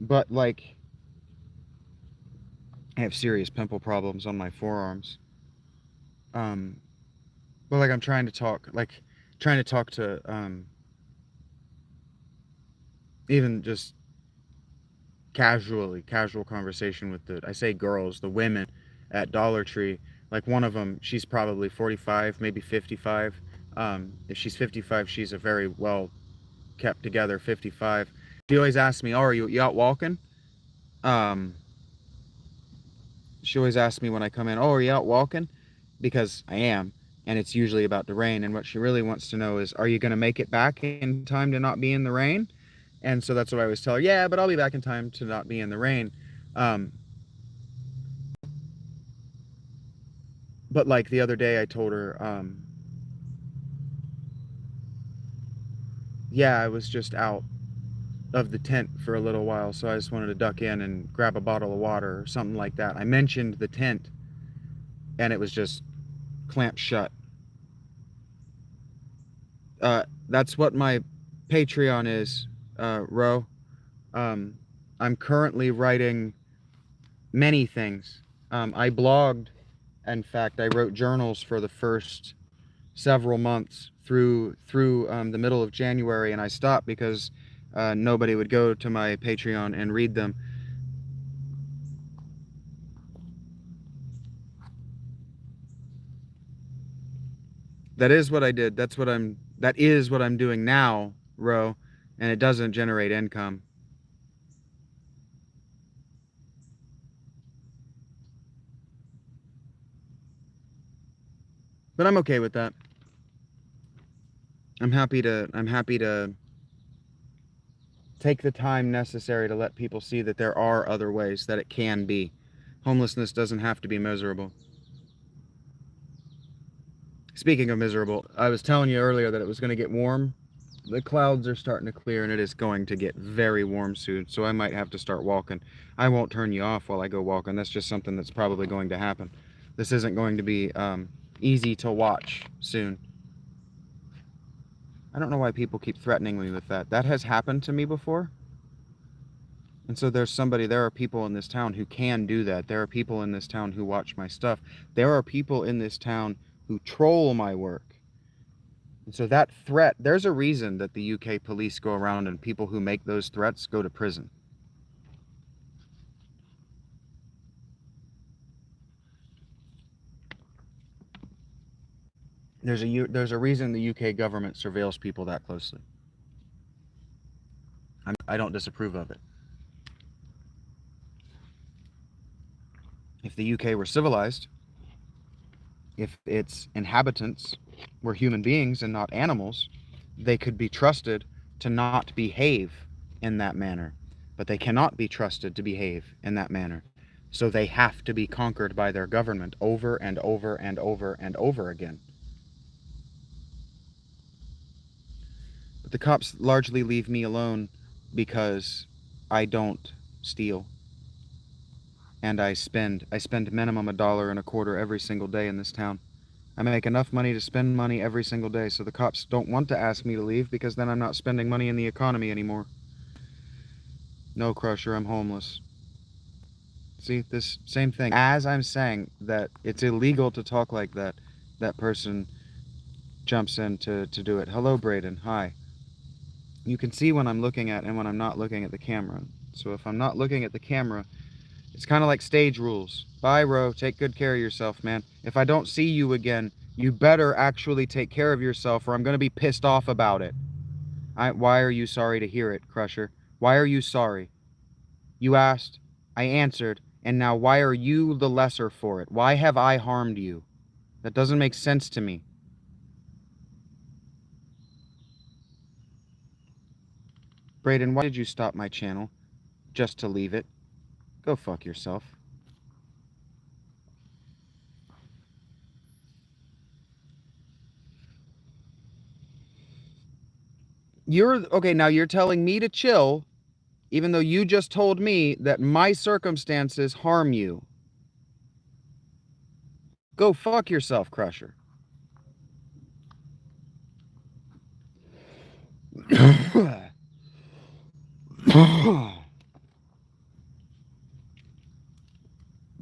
But like, I have serious pimple problems on my forearms. Um, but like, I'm trying to talk to even just casual conversation with I say girls, the women at Dollar Tree. Like one of them, she's probably 45, maybe 55. If she's 55, she's a very well kept together 55. She always asks me, "Oh, are you out walking?" Um, she always asks me when I come in, "Oh, are you out walking?" Because I am, and it's usually about the rain. And what she really wants to know is, "Are you going to make it back in time to not be in the rain?" And so that's what I always tell her. Yeah, but I'll be back in time to not be in the rain. Um, but like the other day, I told her, yeah, I was just out of the tent for a little while, so I just wanted to duck in and grab a bottle of water or something like that. I mentioned the tent, and it was just clamped shut. That's what my Patreon is, Ro. Um, I'm currently writing many things. I blogged. In fact, I wrote journals for the first several months through the middle of January, and I stopped because nobody would go to my Patreon and read them. That is what I did. That is what I'm doing now, Ro, and it doesn't generate income. But I'm okay with that. I'm happy to take the time necessary to let people see that there are other ways that it can be. Homelessness doesn't have to be miserable. Speaking of miserable, I was telling you earlier that it was going to get warm. The clouds are starting to clear, and it is going to get very warm soon, so I might have to start walking. I won't turn you off while I go walking. That's just something that's probably going to happen. This isn't going to be easy to watch soon. I don't know why people keep threatening me with that. That has happened to me before. And so there are people in this town who can do that. There are people in this town who watch my stuff. There are people in this town who troll my work. And so that threat, there's a reason that the UK police go around and people who make those threats go to prison. There's a reason the UK government surveils people that closely. I don't disapprove of it. If the UK were civilized, if its inhabitants were human beings and not animals, they could be trusted to not behave in that manner. But they cannot be trusted to behave in that manner. So they have to be conquered by their government over and over and over and over again. But the cops largely leave me alone because I don't steal. And I spend minimum $1.25 every single day in this town. I make enough money to spend money every single day, so the cops don't want to ask me to leave because then I'm not spending money in the economy anymore. No, Crusher, I'm homeless. See, this same thing. As I'm saying that it's illegal to talk like that, that person jumps in to do it. Hello, Braden. Hi. You can see when I'm looking at and when I'm not looking at the camera. So if I'm not looking at the camera, it's kind of like stage rules. Bye, Ro. Take good care of yourself, man. If I don't see you again, you better actually take care of yourself or I'm going to be pissed off about it. Why are you sorry to hear it, Crusher? Why are you sorry? You asked, I answered, and now why are you the lesser for it? Why have I harmed you? That doesn't make sense to me. Brayden, why did you stop my channel? Just to leave it? Go fuck yourself. Okay, now you're telling me to chill, even though you just told me that my circumstances harm you. Go fuck yourself, Crusher.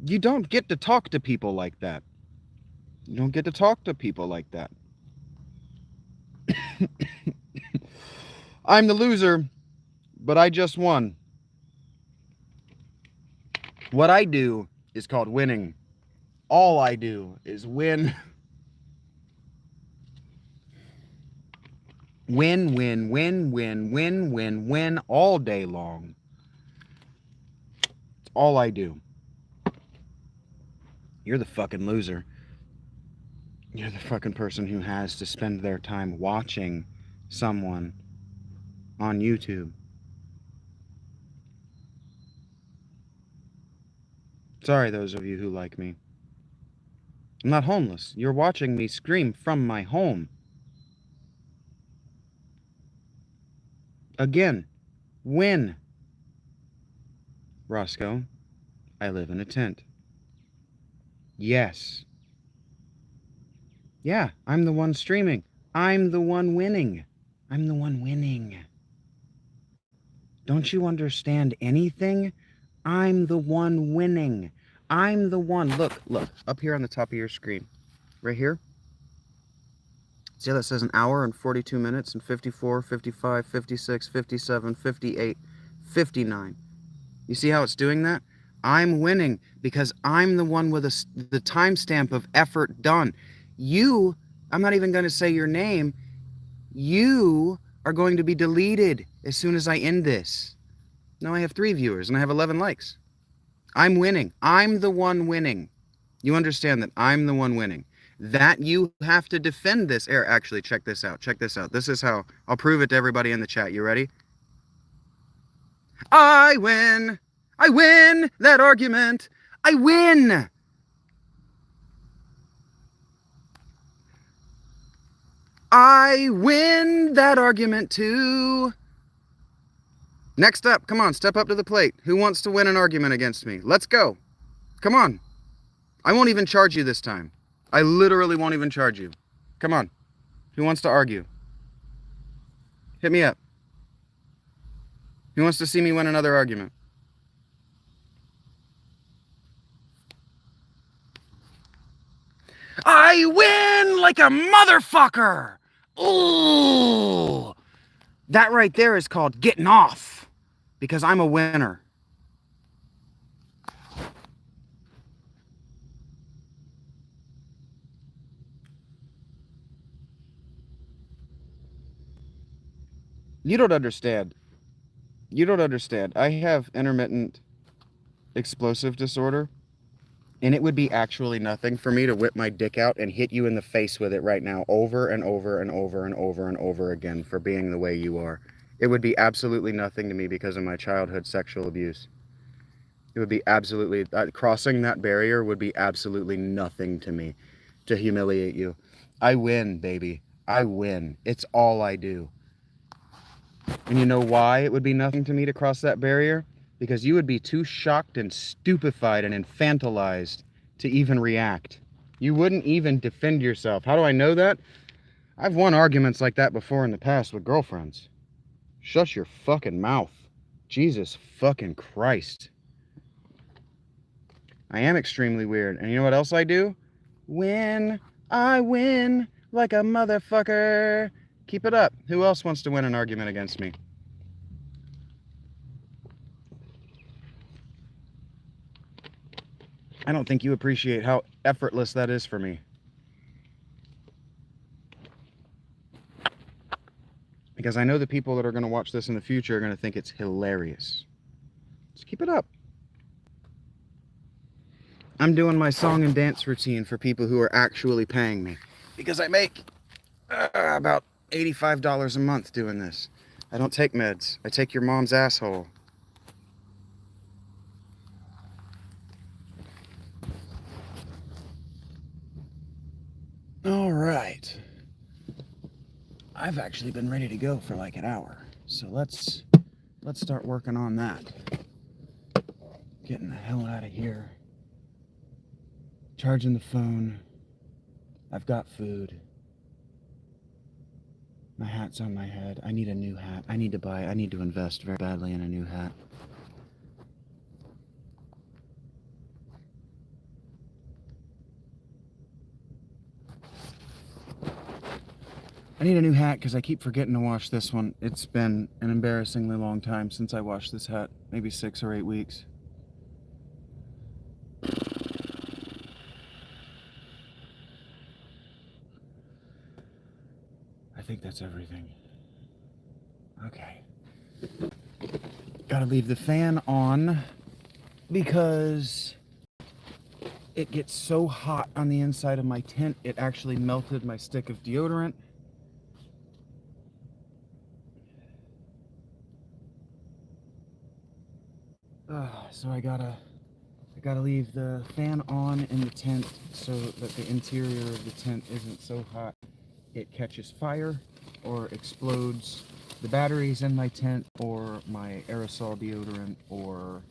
You don't get to talk to people like that. You don't get to talk to people like that. I'm the loser, but I just won. What I do is called winning. All I do is win. Win, win, win, win, win, win, win all day long. It's all I do. You're the fucking loser. You're the fucking person who has to spend their time watching someone on YouTube. Sorry, those of you who like me. I'm not homeless. You're watching me scream from my home. Again, win. Roscoe, I live in a tent. Yes. Yeah, I'm the one streaming. I'm the one winning. I'm the one winning. Don't you understand anything? I'm the one winning. I'm the one. Look, up here on the top of your screen. Right here. See how that says an hour and 42 minutes and 54, 55, 56, 57, 58, 59. You see how it's doing that? I'm winning because I'm the one with the timestamp of effort done. You, I'm not even going to say your name. You are going to be deleted as soon as I end this. Now I have 3 viewers and I have 11 likes. I'm winning. I'm the one winning. You understand that I'm the one winning. That you have to defend this. Actually, check this out. Check this out. This is how I'll prove it to everybody in the chat. You ready? I win. I win that argument. I win. I win that argument too. Next up, come on, step up to the plate. Who wants to win an argument against me? Let's go. Come on. I won't even charge you this time. I literally won't even charge you. Come on. Who wants to argue? Hit me up. Who wants to see me win another argument? I win like a motherfucker! Ooh! That right there is called getting off. Because I'm a winner. You don't understand. You don't understand. I have intermittent explosive disorder. And it would be actually nothing for me to whip my dick out and hit you in the face with it right now over and over and over and over and over again for being the way you are. It would be absolutely nothing to me because of my childhood sexual abuse. It would be absolutely... crossing that barrier would be absolutely nothing to me to humiliate you. I win, baby. I win. It's all I do. And you know why it would be nothing to me to cross that barrier? because you would be too shocked and stupefied and infantilized to even react. You wouldn't even defend yourself. How do I know that? I've won arguments like that before in the past with girlfriends. Shut your fucking mouth. Jesus fucking Christ. I am extremely weird. And you know what else I do? Win. I win like a motherfucker. Keep it up. Who else wants to win an argument against me? I don't think you appreciate how effortless that is for me. Because I know the people that are going to watch this in the future are going to think it's hilarious. Just keep it up. I'm doing my song and dance routine for people who are actually paying me. Because I make about $85 a month doing this. I don't take meds. I take your mom's asshole. All right. I've actually been ready to go for like an hour. So let's start working on that. Getting the hell out of here. Charging the phone. I've got food. My hat's on my head. I need a new hat. I need to invest very badly in a new hat. I need a new hat because I keep forgetting to wash this one. It's been an embarrassingly long time since I washed this hat. Maybe 6 or 8 weeks. I think that's everything. Okay. Gotta leave the fan on because it gets so hot on the inside of my tent, it actually melted my stick of deodorant. So I gotta leave the fan on in the tent so that the interior of the tent isn't so hot it catches fire or explodes the batteries in my tent or my aerosol deodorant or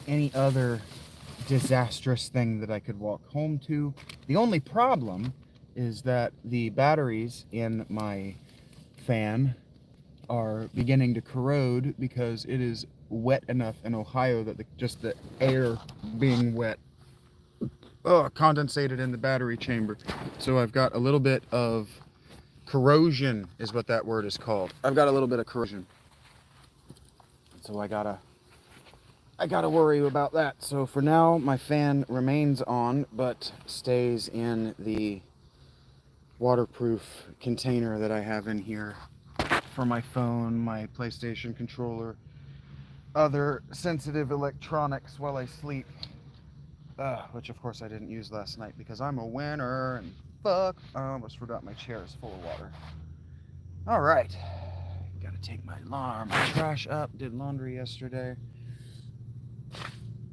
any other disastrous thing that I could walk home to. The only problem is that the batteries in my fan are beginning to corrode because it is wet enough in Ohio that just the air being wet condensated in the battery chamber. So I've got a little bit of corrosion is what that word is called. I've got a little bit of corrosion. So I gotta worry about that. So for now, my fan remains on, but stays in the waterproof container that I have in here for my phone, my PlayStation controller, other sensitive electronics while I sleep. Which of course I didn't use last night because I'm a winner and fuck, I almost forgot my chair is full of water. All right, gotta take my trash up, did laundry yesterday.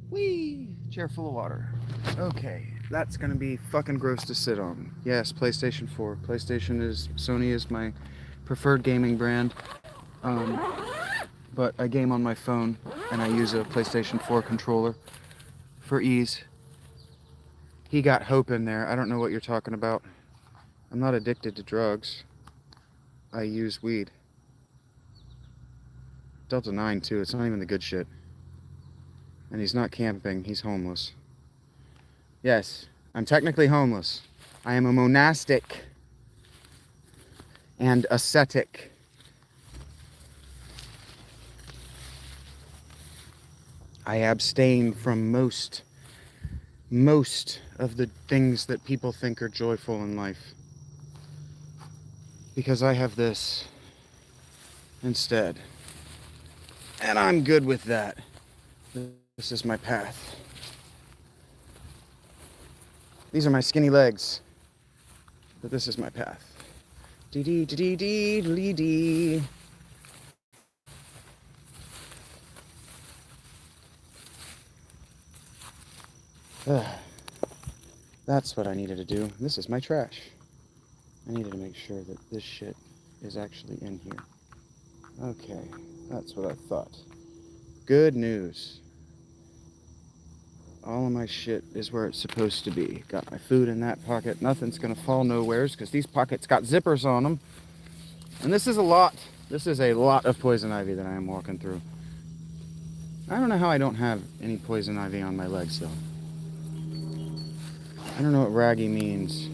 Whee! Chair full of water. Okay, that's gonna be fucking gross to sit on. Yes, PlayStation 4. Sony is my preferred gaming brand. But I game on my phone and I use a PlayStation 4 controller for ease. He got hope in there. I don't know what you're talking about. I'm not addicted to drugs. I use weed. Delta 9 too, it's not even the good shit. And he's not camping, he's homeless. Yes, I'm technically homeless. I am a monastic and ascetic. I abstain from most of the things that people think are joyful in life. Because I have this instead. And I'm good with that. This is my path. These are my skinny legs. But this is my path. Dee-dee-dee-dee-dee-dee. That's what I needed to do. This is my trash. I needed to make sure that this shit is actually in here. Okay, that's what I thought. Good news. All of my shit is where it's supposed to be. Got my food in that pocket. Nothing's gonna fall nowheres because these pockets got zippers on them. And this is a lot. This is a lot of poison ivy that I am walking through. I don't know how I don't have any poison ivy on my legs though. I don't know what raggy means.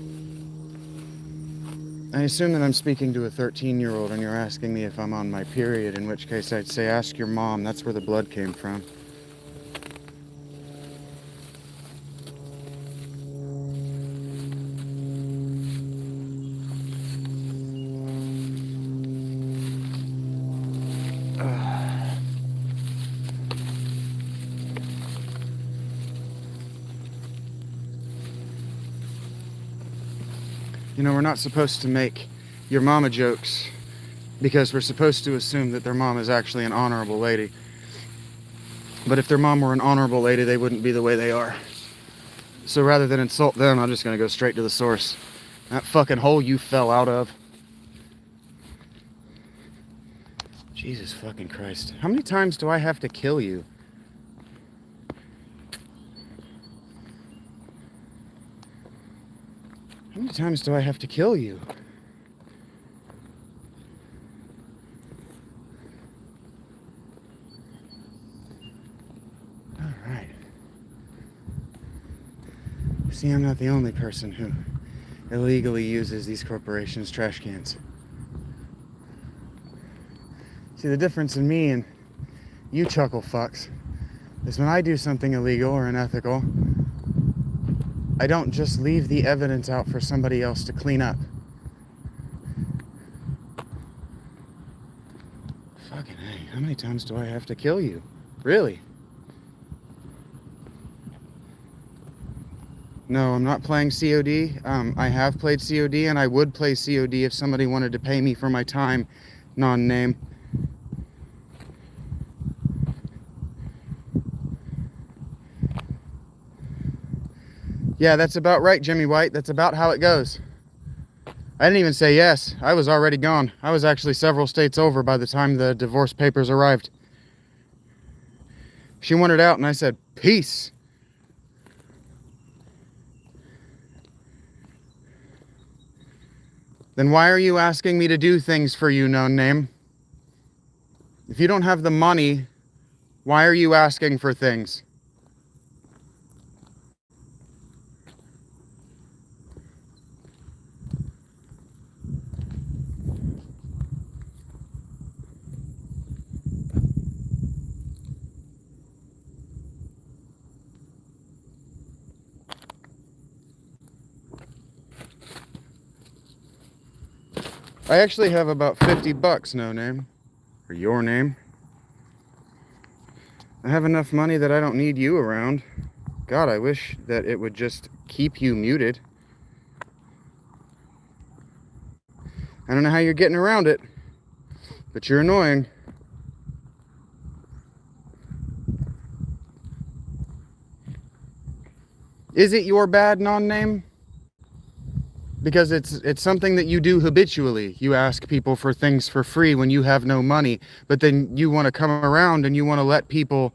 I assume that I'm speaking to a 13-year-old and you're asking me if I'm on my period, in which case I'd say ask your mom. That's where the blood came from. You know, we're not supposed to make your mama jokes because we're supposed to assume that their mom is actually an honorable lady. But if their mom were an honorable lady, they wouldn't be the way they are. So rather than insult them, I'm just gonna go straight to the source. That fucking hole you fell out of. Jesus fucking Christ. How many times do I have to kill you? How many times do I have to kill you? All right. See, I'm not the only person who illegally uses these corporations' trash cans. See, the difference in me and you chuckle fucks is when I do something illegal or unethical, I don't just leave the evidence out for somebody else to clean up. Fucking hey, how many times do I have to kill you? Really? No, I'm not playing COD. I have played COD and I would play COD if somebody wanted to pay me for my time, non-name. Yeah, that's about right, Jimmy White. That's about how it goes. I didn't even say yes. I was already gone. I was actually several states over by the time the divorce papers arrived. She wanted out and I said, peace. Then why are you asking me to do things for you, no-name? If you don't have the money, why are you asking for things? I actually have about 50 bucks, no-name. Or your name. I have enough money that I don't need you around. God, I wish that it would just keep you muted. I don't know how you're getting around it, but you're annoying. Is it your bad, non-name? Because it's something that you do habitually. You ask people for things for free when you have no money, but then you want to come around and you want to let people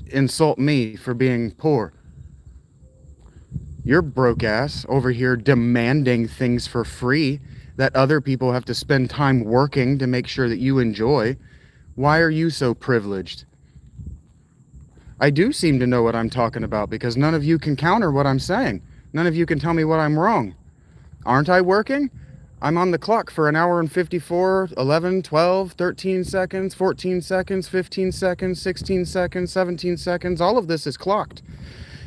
insult me for being poor. You're broke ass over here demanding things for free that other people have to spend time working to make sure that you enjoy. Why are you so privileged? I do seem to know what I'm talking about because none of you can counter what I'm saying. None of you can tell me what I'm wrong. Aren't I working? I'm on the clock for an hour and 54, 11, 12, 13 seconds, 14 seconds, 15 seconds, 16 seconds, 17 seconds. All of this is clocked.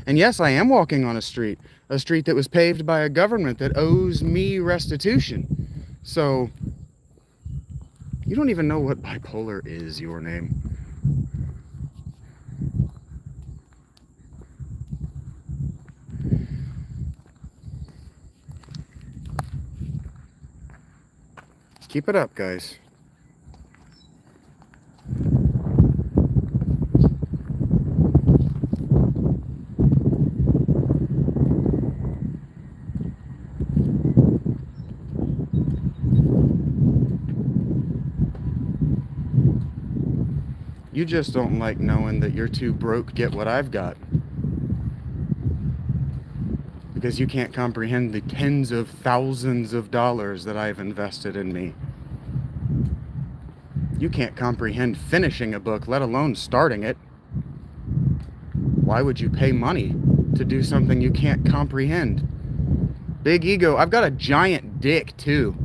And yes, I am walking on a street that was paved by a government that owes me restitution. So, you don't even know what bipolar is, your name. Keep it up, guys. You just don't like knowing that you're too broke to get what I've got. Because you can't comprehend the tens of thousands of dollars that I've invested in me. You can't comprehend finishing a book, let alone starting it. Why would you pay money to do something you can't comprehend? Big ego. I've got a giant dick, too.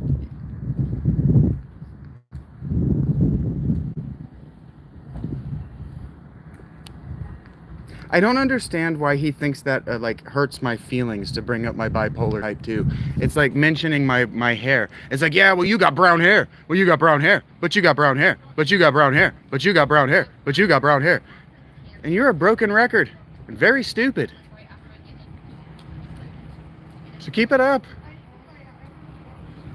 I don't understand why he thinks that like hurts my feelings to bring up my bipolar type 2. It's like mentioning my hair. It's like, yeah, well, you got brown hair. Well, you got brown hair. But you got brown hair. But you got brown hair. But you got brown hair. But you got brown hair. And you're a broken record. And very stupid. So keep it up.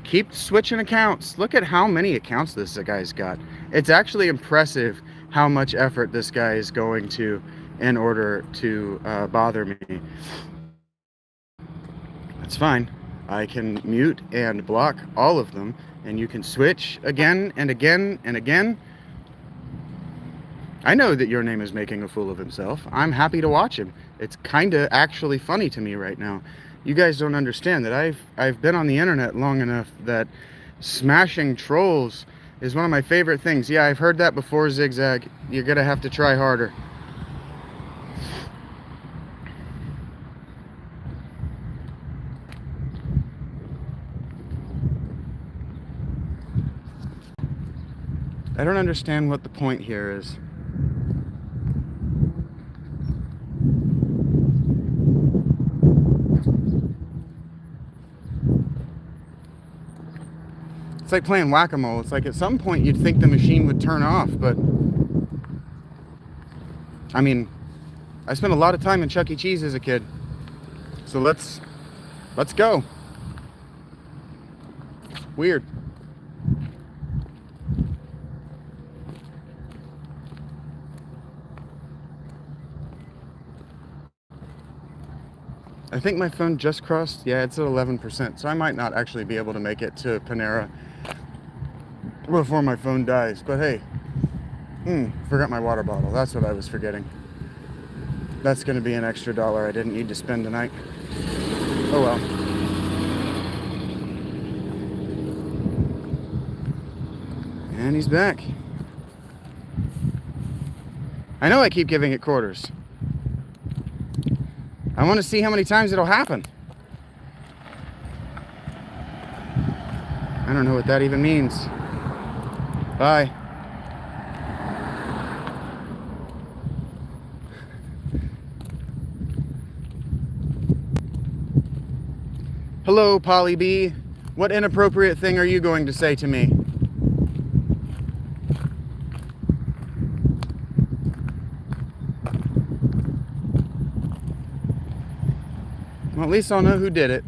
Keep switching accounts. Look at how many accounts this guy's got. It's actually impressive how much effort this guy is going to in order to bother me. That's fine. I can mute and block all of them, and you can switch again and again and again. I know that your name is making a fool of himself. I'm happy to watch him. It's kind of actually funny to me right now. You guys don't understand that I've been on the internet long enough that smashing trolls is one of my favorite things. Yeah, I've heard that before, Zigzag. You're gonna have to try harder. I don't understand what the point here is. It's like playing whack-a-mole. It's like at some point you'd think the machine would turn off, but I mean, I spent a lot of time in Chuck E. Cheese as a kid. So let's go. Weird. I think my phone just crossed, yeah, it's at 11%, so I might not actually be able to make it to Panera before my phone dies, but hey, forgot my water bottle. That's what I was forgetting. That's gonna be an extra $1 I didn't need to spend tonight. Oh well. And he's back. I know I keep giving it quarters. I want to see how many times it'll happen. I don't know what that even means. Bye. Hello, Polly B. What inappropriate thing are you going to say to me? Well, at least I'll know who did it.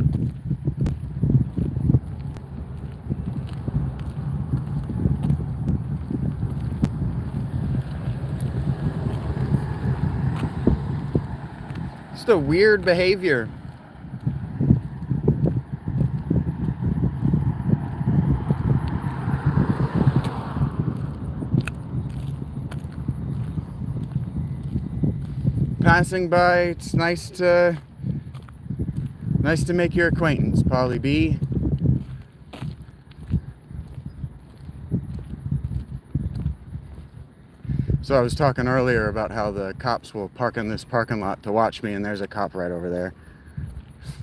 Just a weird behavior. Passing by, it's nice to make your acquaintance, Polly B. So I was talking earlier about how the cops will park in this parking lot to watch me, and there's a cop right over there.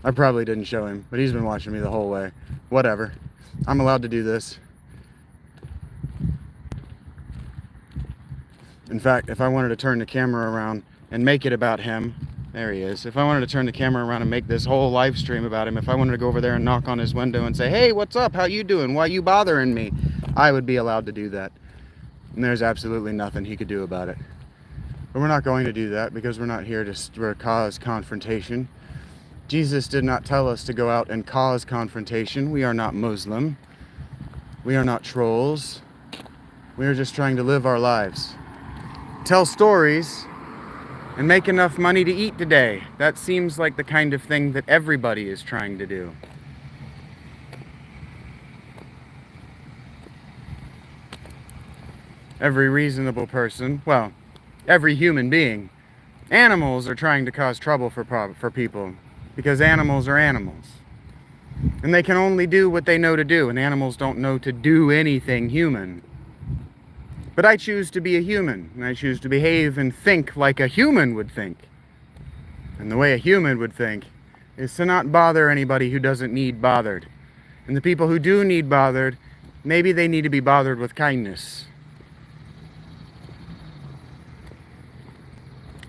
I probably didn't show him, but he's been watching me the whole way. Whatever. I'm allowed to do this. In fact, if I wanted to turn the camera around and make it about him, there he is. If I wanted to turn the camera around and make this whole live stream about him, if I wanted to go over there and knock on his window and say, hey, what's up? How you doing? Why you bothering me? I would be allowed to do that. And there's absolutely nothing he could do about it. But we're not going to do that because we're not here to cause confrontation. Jesus did not tell us to go out and cause confrontation. We are not Muslim. We are not trolls. We are just trying to live our lives. Tell stories and make enough money to eat today. That seems like the kind of thing that everybody is trying to do. every reasonable person, well, every human being. Animals are trying to cause trouble for people because animals are animals. And they can only do what they know to do, and animals don't know to do anything human. But I choose to be a human, and I choose to behave and think like a human would think. And the way a human would think is to not bother anybody who doesn't need bothered. And the people who do need bothered, maybe they need to be bothered with kindness.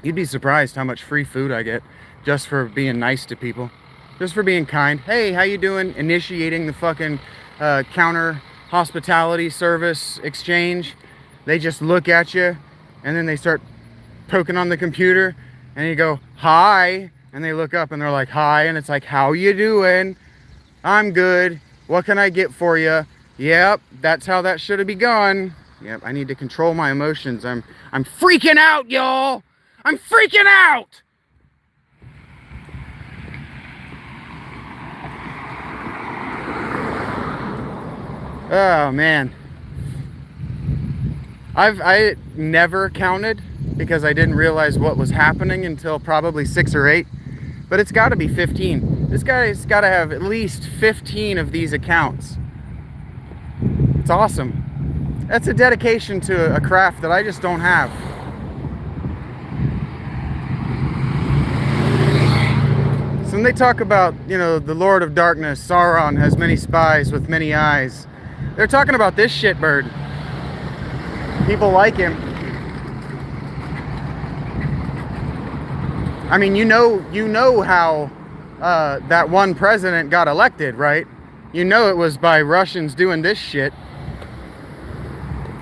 You'd be surprised how much free food I get just for being nice to people. Just for being kind. Hey, how you doing? Initiating the fucking counter hospitality service exchange. They just look at you and then they start poking on the computer and you go, hi. And they look up and they're like, hi. And it's like, how you doing? I'm good. What can I get for you? Yep, that's how that should have begun. Yep, I need to control my emotions. I'm freaking out, y'all. I'm freaking out. Oh man, I never counted because I didn't realize what was happening until probably 6 or 8, but it's got to be 15. This guy's got to have at least 15 of these accounts. It's awesome. That's a dedication to a craft that I just don't have. So when they talk about, you know, the Lord of Darkness, Sauron has many spies with many eyes, they're talking about this shitbird. People like him. I mean, you know how that one president got elected, right? You know it was by Russians doing this shit.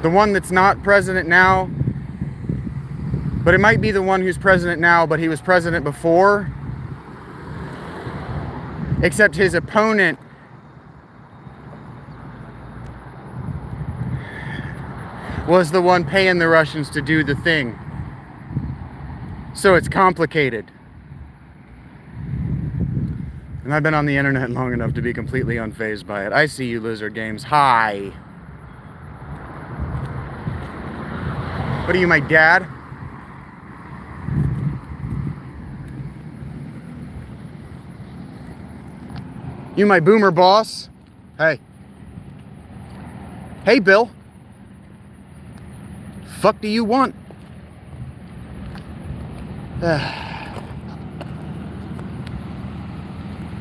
The one that's not president now, but it might be the one who's president now, but he was president before. Except his opponent was the one paying the Russians to do the thing. So it's complicated. And I've been on the internet long enough to be completely unfazed by it. I see you, Lizard Games. Hi. What are you, my dad? You my boomer boss? Hey. Hey, Bill. Fuck do you want?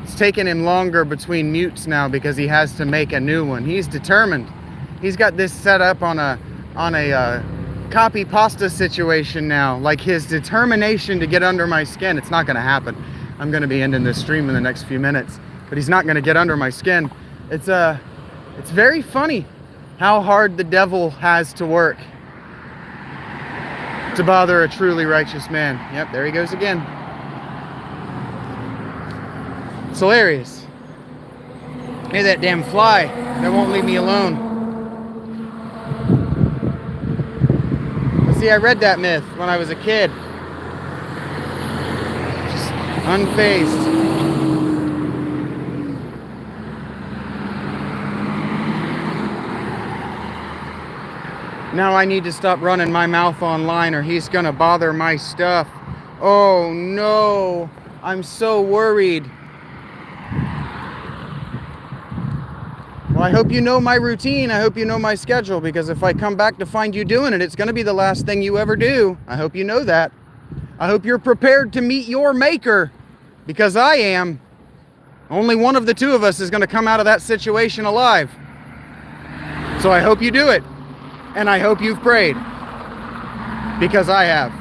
It's taking him longer between mutes now because he has to make a new one. He's determined. He's got this set up on a copy pasta situation now. Like his determination to get under my skin. It's not going to happen. I'm going to be ending this stream in the next few minutes. But he's not going to get under my skin. It's very funny how hard the devil has to work to bother a truly righteous man. Yep, there he goes again. It's hilarious. Hey, that damn fly that won't leave me alone. But see, I read that myth when I was a kid. Just unfazed. Now I need to stop running my mouth online or he's gonna bother my stuff. Oh no, I'm so worried. Well, I hope you know my routine. I hope you know my schedule, because if I come back to find you doing it, it's gonna be the last thing you ever do. I hope you know that. I hope you're prepared to meet your maker, because I am. Only one of the two of us is gonna come out of that situation alive. So I hope you do it. And I hope you've prayed, because I have.